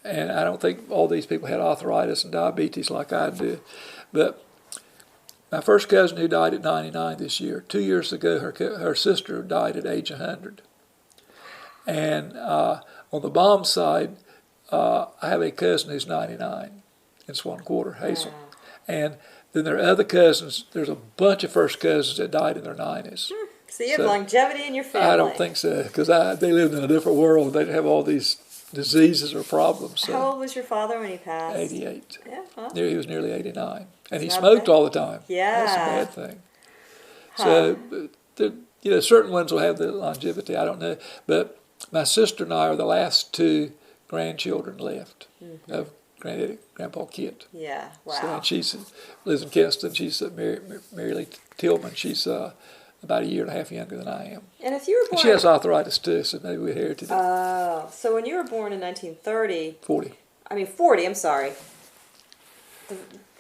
and I don't think all these people had arthritis and diabetes like I do. But my first cousin, who died at 99 this year, 2 years ago, her sister died at age 100. And on the Baum side, I have a cousin who's 99 in Swan Quarter, Hazel. Wow. And then there are other cousins. There's a bunch of first cousins that died in their 90s. So you have longevity in your family. I don't think so, because they lived in a different world. They didn't have all these diseases or problems. So. How old was your father when he passed? 88. Yeah, huh? He was nearly 89. And he smoked all the time. Yeah. That's a bad thing. So, certain ones will have the longevity. I don't know. But my sister and I are the last two grandchildren left of Grandpa Kit. Yeah, wow. So, and she lives in Keston. She's Mary Lee Tillman. She's about a year and a half younger than I am. And if you were born... And she has arthritis too, so maybe we inherited it. Oh, so when you were born in 1930... 40, I'm sorry. The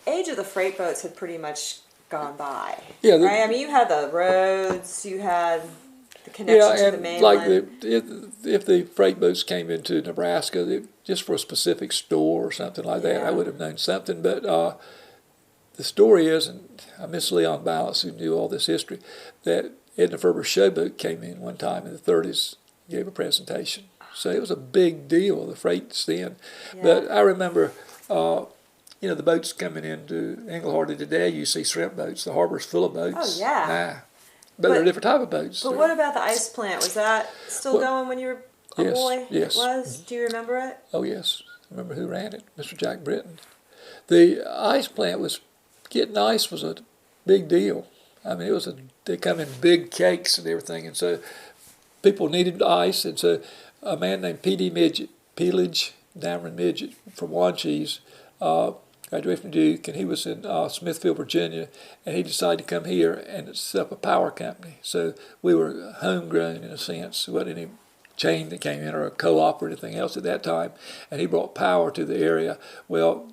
age of the freight boats had pretty much gone by. Yeah. Right? I mean, you had the roads, you had... the connection to the mainland. If the freight boats came into Nebraska, just for a specific store or something like that, I would have known something. But the story is, and Miss Leon Balance, who knew all this history, that Edna Ferber's showboat came in one time in the 30s, gave a presentation. So it was a big deal, the freights then. Yeah. But I remember, the boats coming into Engelhard today, you see shrimp boats. The harbor's full of boats. Oh, yeah. But they're a different type of boats. But what about the ice plant? Was that still going when you were a boy? Yes. It was? Do you remember it? Oh, yes. I remember who ran it, Mr. Jack Britton. The ice plant getting ice was a big deal. I mean, they come in big cakes and everything, and so people needed ice, and so a man named P.D. Peelage Dameron Midget from Wanchese, graduated from Duke, and he was in Smithfield, Virginia, and he decided to come here and set up a power company. So we were homegrown in a sense. There wasn't any chain that came in or a co-op or anything else at that time, and he brought power to the area. Well,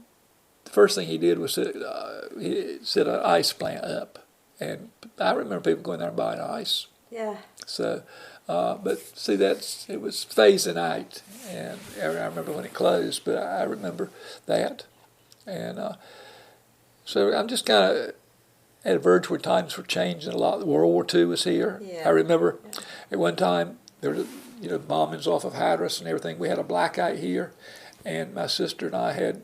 the first thing he did was he set an ice plant up, and I remember people going there and buying ice. Yeah. So, but see, it was phasing out, and I remember when it closed, but I remember that. And so I'm just kind of at a verge where times were changing a lot. World War II was here. Yeah. I remember at one time there were bombings off of Hyde and everything. We had a blackout here, and my sister and I had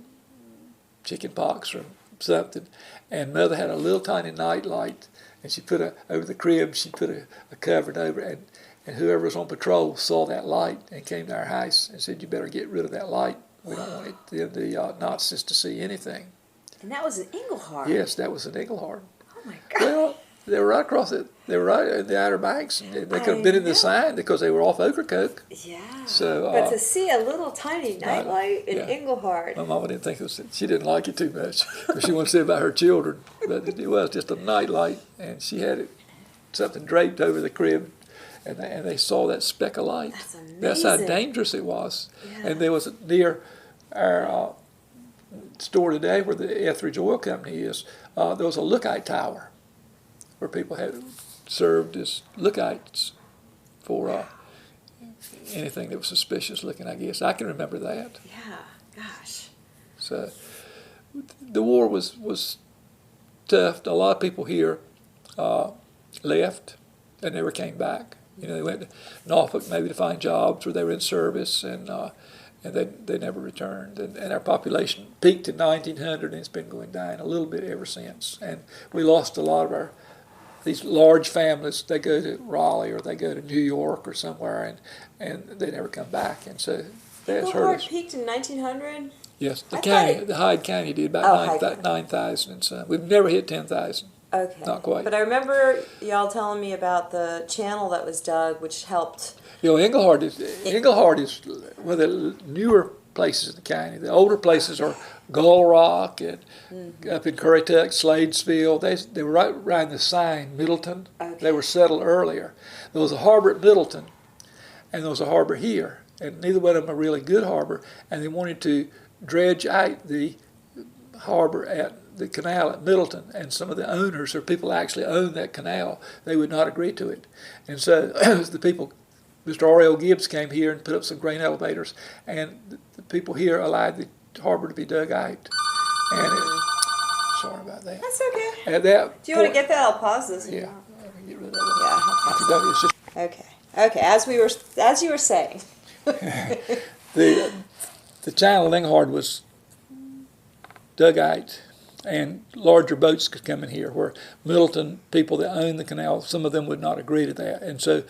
chicken pox or something. And Mother had a little tiny night light, and she put over the crib. She put a covering over it, and whoever was on patrol saw that light and came to our house and said, "You better get rid of that light. We don't want the Nazis to see anything." And that was in Engelhard? Yes, that was in Engelhard. Oh, my God. Well, they were right across it. They were right in the Outer Banks, and they could have been in the sign because they were off Ocracoke. Yeah. So, but to see a little tiny nightlight in Engelhard. My mama didn't think she didn't like it too much. But she wanted to say about her children. But it was just a nightlight, and she had something draped over the crib. And they saw that speck of light. That's amazing. That's how dangerous it was. Yeah. And there was near our store today where the Etheridge Oil Company is, there was a lookout tower where people had served as lookouts for anything that was suspicious looking, I guess. I can remember that. Yeah, gosh. So the war was tough. A lot of people here left and never came back. They went to Norfolk maybe to find jobs, or they were in service, and they never returned. And our population peaked in 1900, and it's been going down a little bit ever since. And we lost a lot of these large families. They go to Raleigh or they go to New York or somewhere, and they never come back. And so that's hurt us. Peaked in 1900? Yes, the Hyde County did about 9,000 and some. We've never hit 10,000. Okay. Not quite. But I remember y'all telling me about the channel that was dug, which helped. Engelhard is one of the newer places in the county. The older places are Gull Rock and up in Currituck, Sladesville. They were right around the sign, Middleton. Okay. They were settled earlier. There was a harbor at Middleton, and there was a harbor here, and neither one of them a really good harbor, and they wanted to dredge out the harbor at the canal at Middleton, and some of the owners, or people actually owned that canal, they would not agree to it. And so the people, Mr. R.L. Gibbs came here and put up some grain elevators, and the people here allowed the harbor to be dug out. And sorry about that. That's okay. At that Do you want to get that? I'll pause this. Yeah, I can get rid of it. Yeah. It's just, Okay. As you were saying. the channel of Engelhard was dug out, and larger boats could come in here, where Middleton people that owned the canal, some of them would not agree to that. And so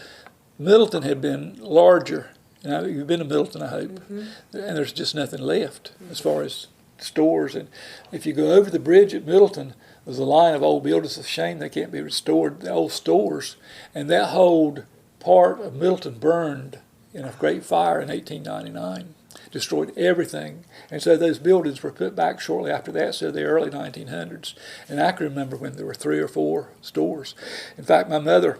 Middleton had been larger. You've been to Middleton, I hope. Mm-hmm. And there's just nothing left as far as stores. And if you go over the bridge at Middleton, there's a line of old buildings. It's a shame they can't be restored, the old stores. And that whole part of Middleton burned in a great fire in 1899. Destroyed everything. And so those buildings were put back shortly after that, so the early 1900s. And I can remember when there were 3 or 4 stores. In fact, my mother,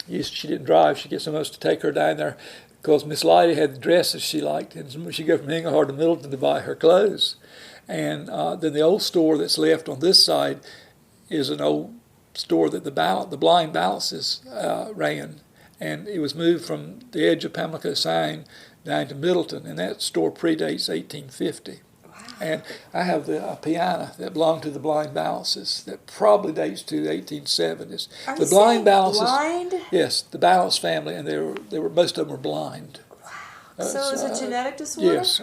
she didn't drive. She'd get someone else to take her down there because Miss Lydia had the dresses she liked, and she'd go from Engelhard to Middleton to buy her clothes. And then the old store that's left on this side is an old store that the Blind Balances ran. And it was moved from the edge of Pamlico Sign down to Middleton, and that store predates 1850. Wow. And I have a piano that belonged to the Blind Balances that probably dates to the 1870s. Are the Blind Balances, blind? Yes, the Balance family, and they were most of them were blind. Wow. So is it genetic disorder? Yes.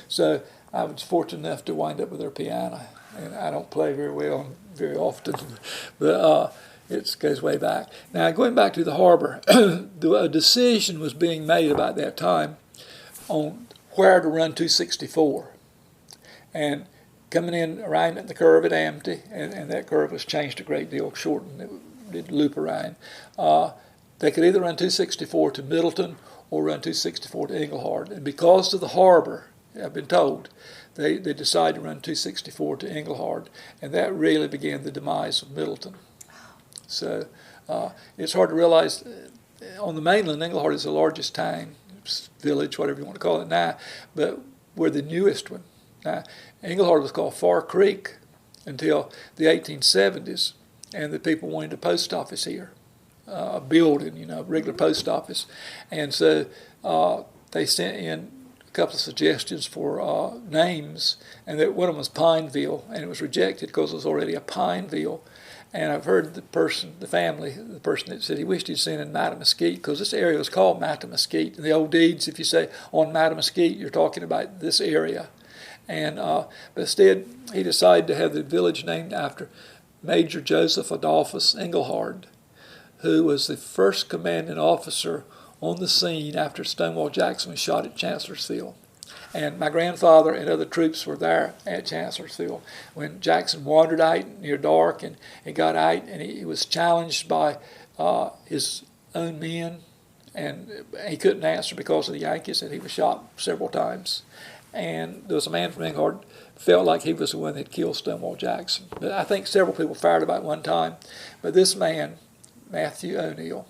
So I was fortunate enough to wind up with their piano, and I don't play very well very often, but it goes way back. Now, going back to the harbor, a decision was being made about that time on where to run 264. And coming in around at the curve at Amity, and that curve was changed a great deal, shortened, it did loop around. They could either run 264 to Middleton or run 264 to Engelhard. And because of the harbor, I've been told, they decided to run 264 to Engelhard, and that really began the demise of Middleton. So it's hard to realize on the mainland, Engelhard is the largest town, village, whatever you want to call it now, but we're the newest one. Now, Engelhard was called Far Creek until the 1870s, and the people wanted a post office here, a building, a regular post office. And so they sent in a couple of suggestions for names, and that one of them was Pineville, and it was rejected because it was already a Pineville. And I've heard the person that said he wished he'd seen in Mattamuskeet, because this area was called Mattamuskeet. In the old deeds, if you say on Mattamuskeet, you're talking about this area. And but instead, he decided to have the village named after Major Joseph Adolphus Engelhard, who was the first commanding officer on the scene after Stonewall Jackson was shot at Chancellorsville. And my grandfather and other troops were there at Chancellorsville when Jackson wandered out near dark, and he got out, and he was challenged by his own men, and he couldn't answer because of the Yankees, and he was shot several times. And there was a man from Engelhard felt like he was the one that killed Stonewall Jackson. But I think several people fired about one time. But this man, Matthew O'Neill,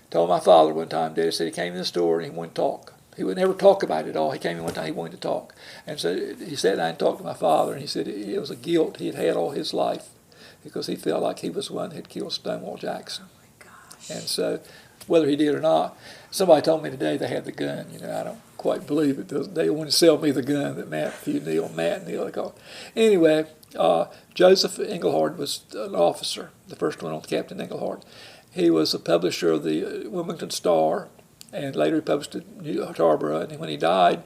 told my father one time, Daddy said he came in the store and he wanted to talk. He would never talk about it all. He came in one time, he wanted to talk. And so he sat down and talked to my father, and he said it was a guilt he had had all his life because he felt like he was the one that had killed Stonewall Jackson. Oh my gosh. And so whether he did or not. Somebody told me today they had the gun. I don't quite believe it. They want to sell me the gun that Matt Neal, they call it. Anyway, Joseph Engelhard was an officer, the first one on Captain Engelhard. He was a publisher of the Wilmington Star, and later he published it in New Tarboro. And when he died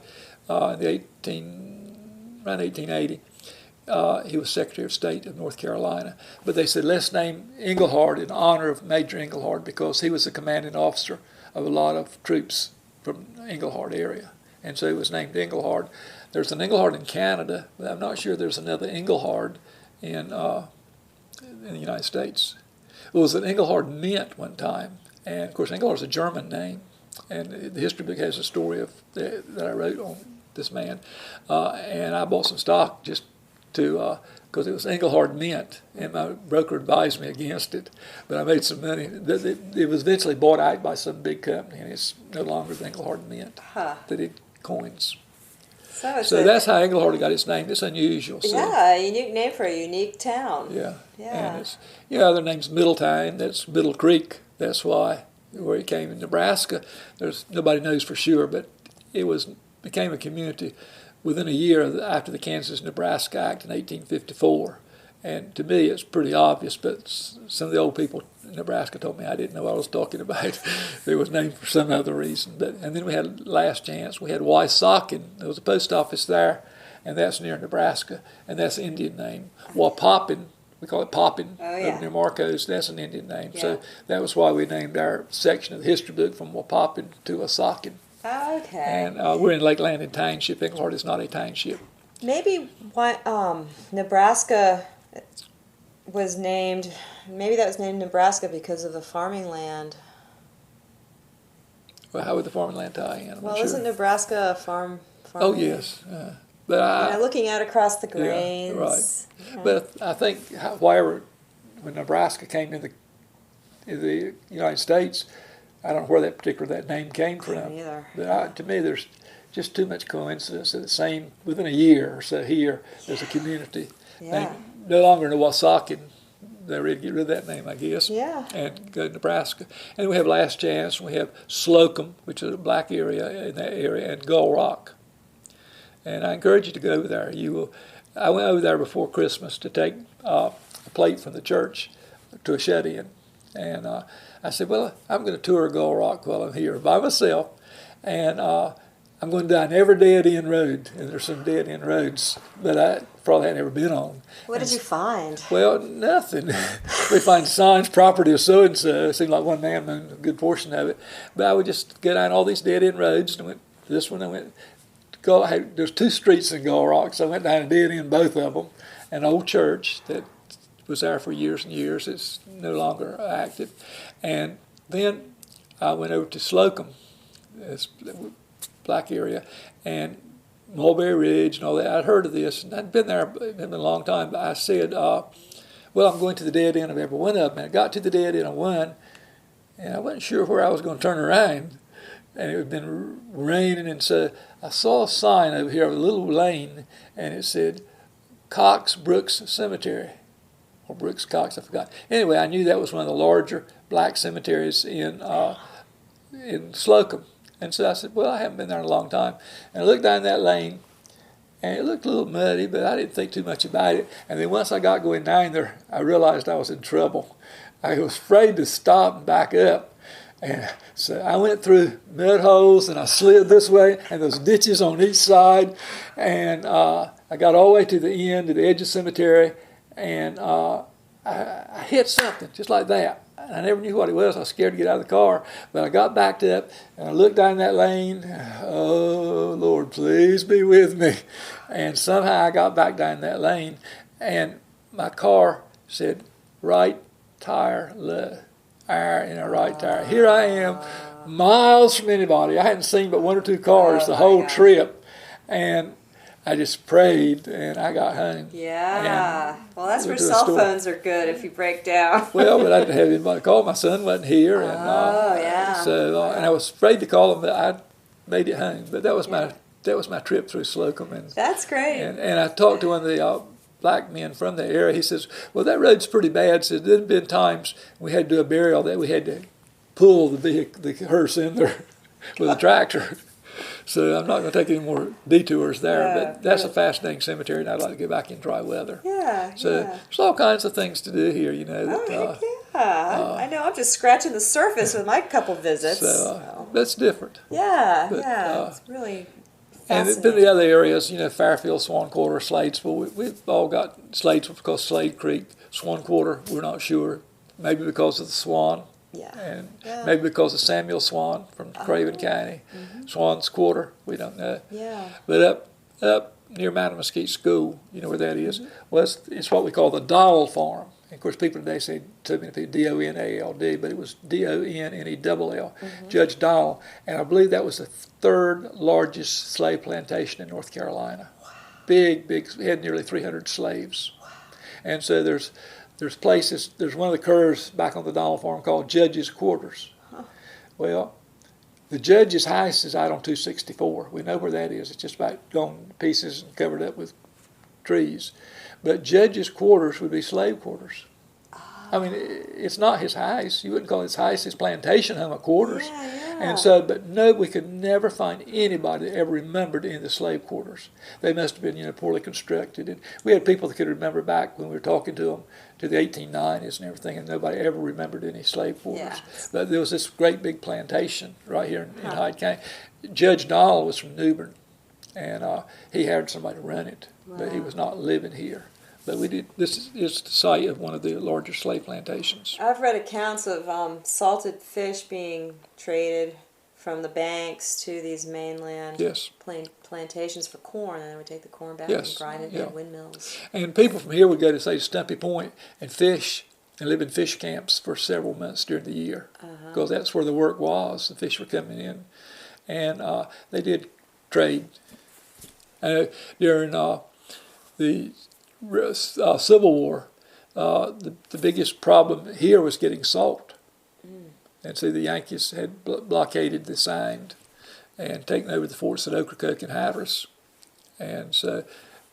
around 1880, he was Secretary of State of North Carolina. But they said, let's name Engelhard in honor of Major Engelhard, because he was the commanding officer of a lot of troops from the Engelhard area. And so he was named Engelhard. There's an Engelhard in Canada, but I'm not sure there's another Engelhard in the United States. It was an Engelhard Mint one time. And, of course, Engelhard's a German name. And the history book has a story of that I wrote on this man. And I bought some stock just to, because it was Engelhard Mint, and my broker advised me against it. But I made some money. It was eventually bought out by some big company, and it's no longer the Engelhard Mint that did coins. So that's how Engelhard got its name. It's unusual. So. Yeah, a unique name for a unique town. Yeah. And it's, other name's Middletown. That's Middle Creek. That's why, where he came in Nebraska. Nobody knows for sure, but it became a community within a year after the Kansas-Nebraska Act in 1854. And to me, it's pretty obvious, but some of the old people in Nebraska told me I didn't know what I was talking about. It was named for some other reason. And then we had Last Chance. We had Wissahickon. There was a post office there, and that's near Nebraska, and that's an Indian name. Wapoppin, we call it Poppin, over near Marcos, that's an Indian name. Yeah. So that was why we named our section of the history book from Wapoppin to Wissahickon. Okay. And we're in Lake Landing Township. Engelhard is not a township. Maybe Nebraska was named, maybe that was named Nebraska because of the farming land. Well, how would the farming land tie in? Isn't Nebraska a farm? Oh, yes. But looking out across the grains. Yeah, right. Yeah. But I think, when Nebraska came in the United States, I don't know where that name came from. Either. But to me, there's just too much coincidence that within a year or so here, there's a community named, no longer in Wissahickon. They ready to get rid of that name, I guess. Yeah. And go to Nebraska. And we have Last Chance, and we have Slocum, which is a black area in that area, and Gull Rock. And I encourage you to go over there. I went over there before Christmas to take a plate from the church to a shut-in. And I said, well, I'm going to tour Gull Rock while I'm here by myself. And I'm going down every dead-end road. And there's some dead-end roads that I probably had never been on. What did you find? Well, nothing. We find signs, property of so-and-so. It seemed like one man owned a good portion of it. But I would just go down all these dead-end roads. And I went to this one. There's 2 streets in Gull Rock, so I went down and dead end both of them. An old church that was there for years and years. It's no longer active. And then I went over to Slocum, this black area, and Mulberry Ridge and all that. I'd heard of this, and I'd been there. It'd been a long time. But I said, well, I'm going to the dead end of every one of them. And I got to the dead end of one, and I wasn't sure where I was going to turn around. And it had been raining, and so I saw a sign over here of a little lane, and it said Cox Brooks Cemetery, or Brooks Cox, I forgot. Anyway, I knew that was one of the larger black cemeteries in Slocum. And so I said, well, I haven't been there in a long time. And I looked down that lane, and it looked a little muddy, but I didn't think too much about it. And then once I got going down there, I realized I was in trouble. I was afraid to stop and back up. And so I went through mud holes, and I slid this way, and those ditches on each side. And I got all the way to the end, to the edge of the cemetery, and I hit something just like that. I never knew what it was. I was scared to get out of the car. But I got backed up, and I looked down that lane. Oh, Lord, please be with me. And somehow I got back down that lane, and my car said, right tire low. Air in a right tire. Here I am, miles from anybody. I hadn't seen but 1 or 2 cars the whole trip. And I just prayed, and I got home. Yeah. Well, that's where cell phones are good if you break down. Well, but I didn't have anybody to call. My son wasn't here. And, So, and I was afraid to call him, but I made it home. But that was my trip through Slocum. And that's great. And I talked to one of the black men from the area. He says, well, that road's pretty bad. He says, there's been times we had to do a burial that we had to pull the hearse in there with a tractor. So I'm not going to take any more detours there, but that's a fascinating cemetery, and I'd like to go back in dry weather. Yeah. So there's all kinds of things to do here, you know. I know. I'm just scratching the surface with my couple visits. So that's different. Yeah, But, it's really and fascinating. then the other areas, you know, Fairfield, Swan Quarter, Sladesville, we've all got Sladesville because Slade Creek, Swan Quarter, we're not sure. Maybe because of the Swan. Yeah. And maybe because of Samuel Swan from Craven County. Swan's Quarter, we don't know. Yeah. But up near Mount Mesquite School, you know where that is? Well, it's what we call the Donald Farm. And of course, people today say too many people D-O-N-A-L-D, but it was D-O-N-N-E-double-L, Judge Donald. And I believe that was the third largest slave plantation in North Carolina. Wow. Big, had nearly 300 slaves. Wow. And so there's places, there's one of the curves back on the Donald Farm called Judge's Quarters. Huh. Well, the Judge's house is out on 264. We know where that is. It's just about gone to pieces and covered up with trees. But Judge's Quarters would be slave quarters. I mean, it's not his house. You wouldn't call his house his plantation home of quarters. Yeah. And so, but no, we could never find anybody that ever remembered any of the slave quarters. They must have been, you know, poorly constructed. And we had people that could remember back when we were talking to them to the 1890s and everything, and nobody ever remembered any slave quarters. Yeah. But there was this great big plantation right here in Hyde County. Judge Donald was from Newbern, and he hired somebody to run it, but he was not living here. But we did. This is the site of one of the larger slave plantations. I've read accounts of salted fish being traded from the banks to these mainland plantations for corn, and they would take the corn back and grind it in windmills. And people from here would go to, say, Stumpy Point and fish and live in fish camps for several months during the year, because that's where the work was. The fish were coming in, and they did trade. During the Civil War, the biggest problem here was getting salt. And so the Yankees had blockaded the Sound and taken over the forts at Ocracoke and Hatteras. And so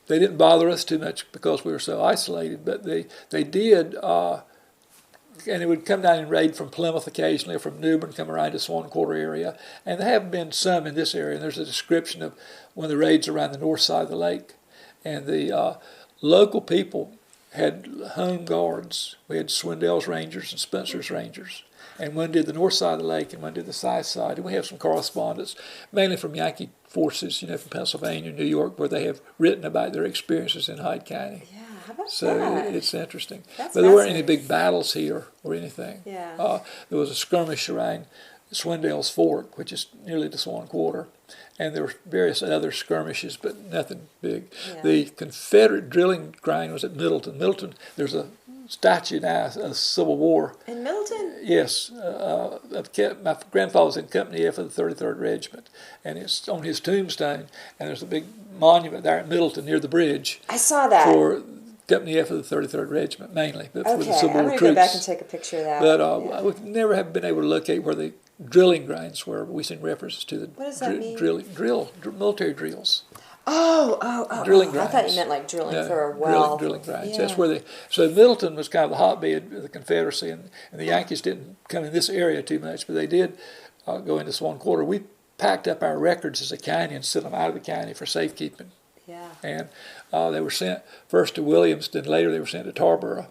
they didn't bother us too much because we were so isolated, but they did, and it would come down and raid from Plymouth occasionally, or from Newbern, come around to Swan Quarter area. And there have been some in this area, and there's a description of one of the raids around the north side of the lake. And the local people had home guards. We had Swindell's Rangers and Spencer's Rangers. And one did the north side of the lake and one did the south side. And we have some correspondence, mainly from Yankee forces, you know, from Pennsylvania, New York, where they have written about their experiences in Hyde County. Yeah, how about so that? It's interesting. That's but there weren't any big battles here or anything. Yeah. There was a skirmish around Swindell's Fork, which is nearly the Swan Quarter. And there were various other skirmishes, but nothing big. Yeah. The Confederate drilling ground was at Middleton. Middleton, there's a statue now of the Civil War. In Middleton? Yes. My grandfather was in Company F of the 33rd Regiment, and it's on his tombstone, and there's a big monument there at Middleton near the bridge. I saw that. For Company F of the 33rd Regiment, mainly, but for the Civil War troops. I'm going to go back and take a picture of that. But we never have been able to locate where the drilling grounds were. We've seen references to the what does that mean? Military drills. Drilling grounds. I thought you meant like drilling for a well. Drilling grounds. Yeah. That's where so Middleton was kind of the hotbed of the Confederacy, and the Yankees didn't come in this area too much, but they did go into Swan Quarter. We packed up our records as a county and sent them out of the county for safekeeping. Yeah. And they were sent first to Williamston, later they were sent to Tarboro.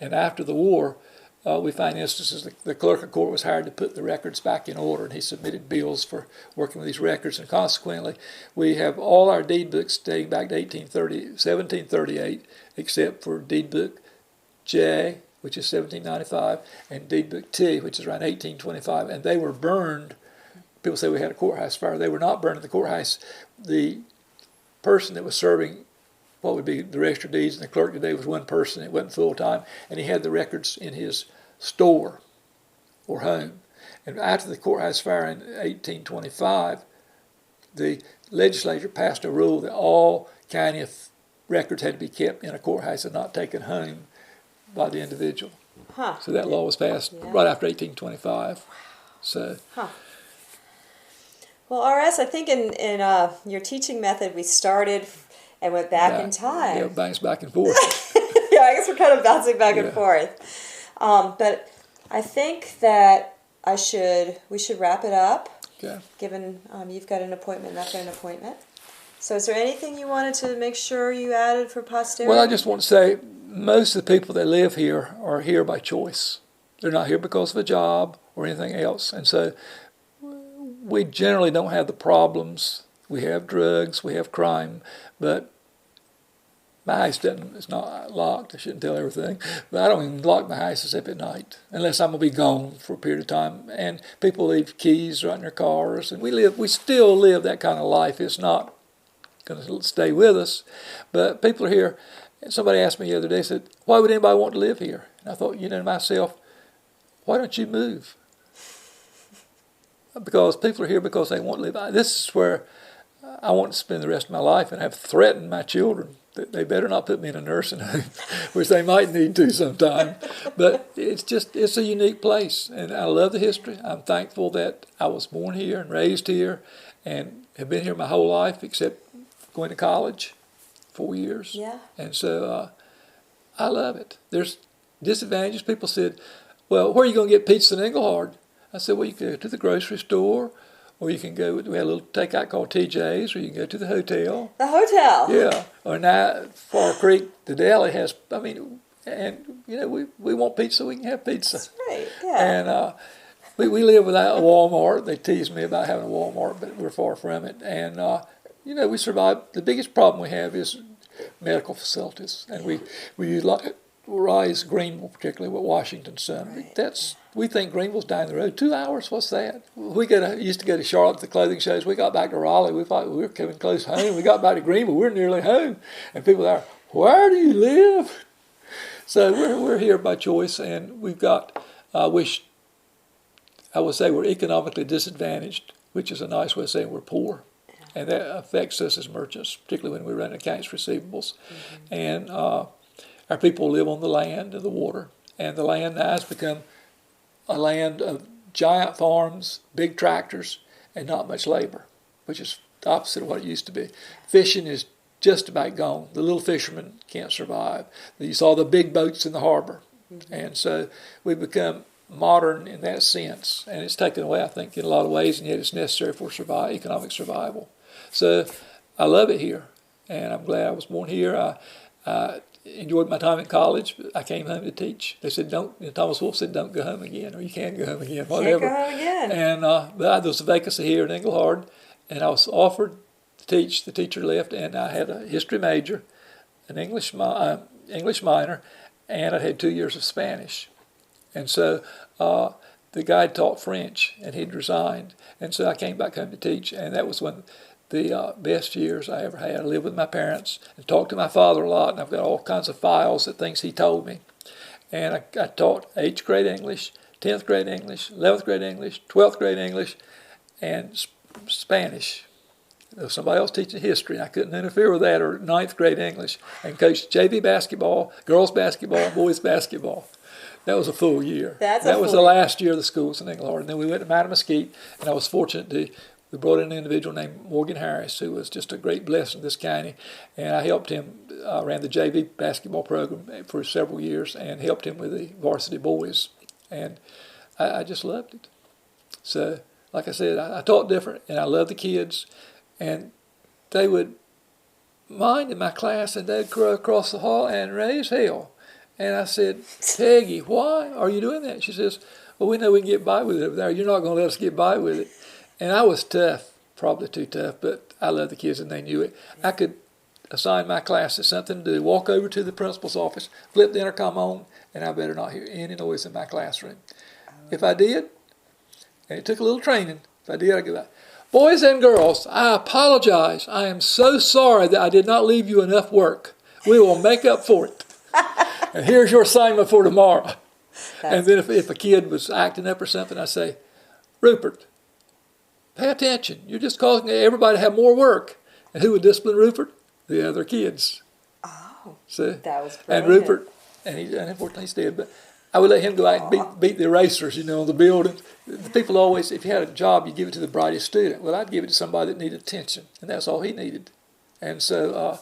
And after the war, we find instances the clerk of court was hired to put the records back in order, and he submitted bills for working with these records. And consequently, we have all our deed books dating back to 1738, except for deed book J, which is 1795, and deed book T, which is around 1825. And they were burned. People say we had a courthouse fire. They were not burned in the courthouse. The person that was serving what would be the register of deeds and the clerk today was one person. It wasn't full time, and he had the records in his store or home. And after the courthouse fire in 1825, the legislature passed a rule that all county records had to be kept in a courthouse and not taken home by the individual. So that law was passed right after 1825. So. Well, R.S., I think in your teaching method we started and went back in time. Yeah, bounce back and forth. Yeah, I guess we're kind of bouncing back and forth. But I think that we should wrap it up. Okay. Given you've got an appointment and I've got an appointment. So is there anything you wanted to make sure you added for posterity? Well, I just want to say most of the people that live here are here by choice. They're not here because of a job or anything else. And so we generally don't have the problems. We have drugs, we have crime, but my house it's not locked. I shouldn't tell everything, but I don't even lock my house except at night, unless I'm gonna be gone for a period of time. And people leave keys right in their cars, and we still live that kind of life. It's not gonna stay with us, but people are here. And somebody asked me the other day, said, "Why would anybody want to live here?" And I thought, to myself, why don't you move? Because people are here because they want to live. This is where I want to spend the rest of my life, and I've threatened my children that they better not put me in a nursing home, which they might need to sometime. But it's a unique place, and I love the history. I'm thankful that I was born here and raised here and have been here my whole life except going to college 4 years. Yeah. And so I love it. There's disadvantages. People said, "Well, where are you going to get pizza in Engelhard?" I said, "Well, you can go to the grocery store, or you can go, we had a little takeout called TJ's, or you can go to the hotel." The hotel? Yeah. Or now, Far Creek, the deli has, we want pizza, we can have pizza. That's right, yeah. And we live without a Walmart. They tease me about having a Walmart, but we're far from it. And, we survive. The biggest problem we have is medical facilities. And we utilize Greenville, particularly with Washington Sun. Right. We think Greenville's down the road. 2 hours, what's that? We used to go to Charlotte to the clothing shows. We got back to Raleigh. We thought we were coming close home. We got back to Greenville. We're nearly home. And people are, "Where do you live?" So we're here by choice, and we've got, I would say we're economically disadvantaged, which is a nice way of saying we're poor. And that affects us as merchants, particularly when we run accounts receivables. Mm-hmm. And our people live on the land and the water. And the land now has become a land of giant farms, big tractors, and not much labor, which is the opposite of what it used to be. Fishing is just about gone. The little fishermen can't survive. You saw the big boats in the harbor. Mm-hmm. And so we've become modern in that sense. And it's taken away, I think, in a lot of ways, and yet it's necessary for economic survival. So I love it here, and I'm glad I was born here. I enjoyed my time in college. I came home to teach. They said, Thomas Wolfe said, "Don't go home again," or "You can't go home again," whatever. Can't go home again. And but there was a vacancy here in Engelhard, and I was offered to teach. The teacher left, and I had a history major, an English minor, and I had 2 years of Spanish. And so the guy taught French, and he'd resigned. And so I came back home to teach, and that was one the best years I ever had. I lived with my parents and talked to my father a lot, and I've got all kinds of files of things he told me. And I taught 8th grade English, 10th grade English, 11th grade English, 12th grade English, and Spanish. There was somebody else teaching history, and I couldn't interfere with that, or 9th grade English, and coached JV basketball, girls basketball, and boys basketball. That was a full year. That was the last year of the schools in Engelhard. And then we went to Mattamuskeet, and I was fortunate we brought in an individual named Morgan Harris, who was just a great blessing to this county. And I helped him, ran the JV basketball program for several years, and helped him with the varsity boys. And I just loved it. So, like I said, I taught different, and I loved the kids. And they would mind in my class, and they'd crow across the hall and raise hell. And I said, "Peggy, why are you doing that?" She says, "Well, we know we can get by with it over there. You're not going to let us get by with it." And I was tough, probably too tough, but I loved the kids and they knew it. I could assign my classes something to do, walk over to the principal's office, flip the intercom on, and I better not hear any noise in my classroom. If I did, and it took a little training, if I did, I'd go back. "Boys and girls, I apologize. I am so sorry that I did not leave you enough work. We will make up for it. And here's your assignment for tomorrow." And then if a kid was acting up or something, I'd say, "Rupert, pay attention. You're just causing everybody to have more work." And who would discipline Rupert? The other kids. Oh, see? That was brilliant. And Rupert, and unfortunately he's dead, but I would let him go out and beat the erasers, on the building. The people always, if you had a job, you give it to the brightest student. Well, I'd give it to somebody that needed attention, and that's all he needed. And so,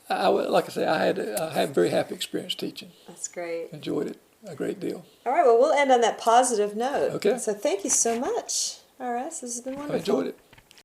like I say, I had a very happy experience teaching. That's great. Enjoyed it. a great deal. All right, well, we'll end on that positive note. Okay. So thank you so much, RS. This has been wonderful. I enjoyed it.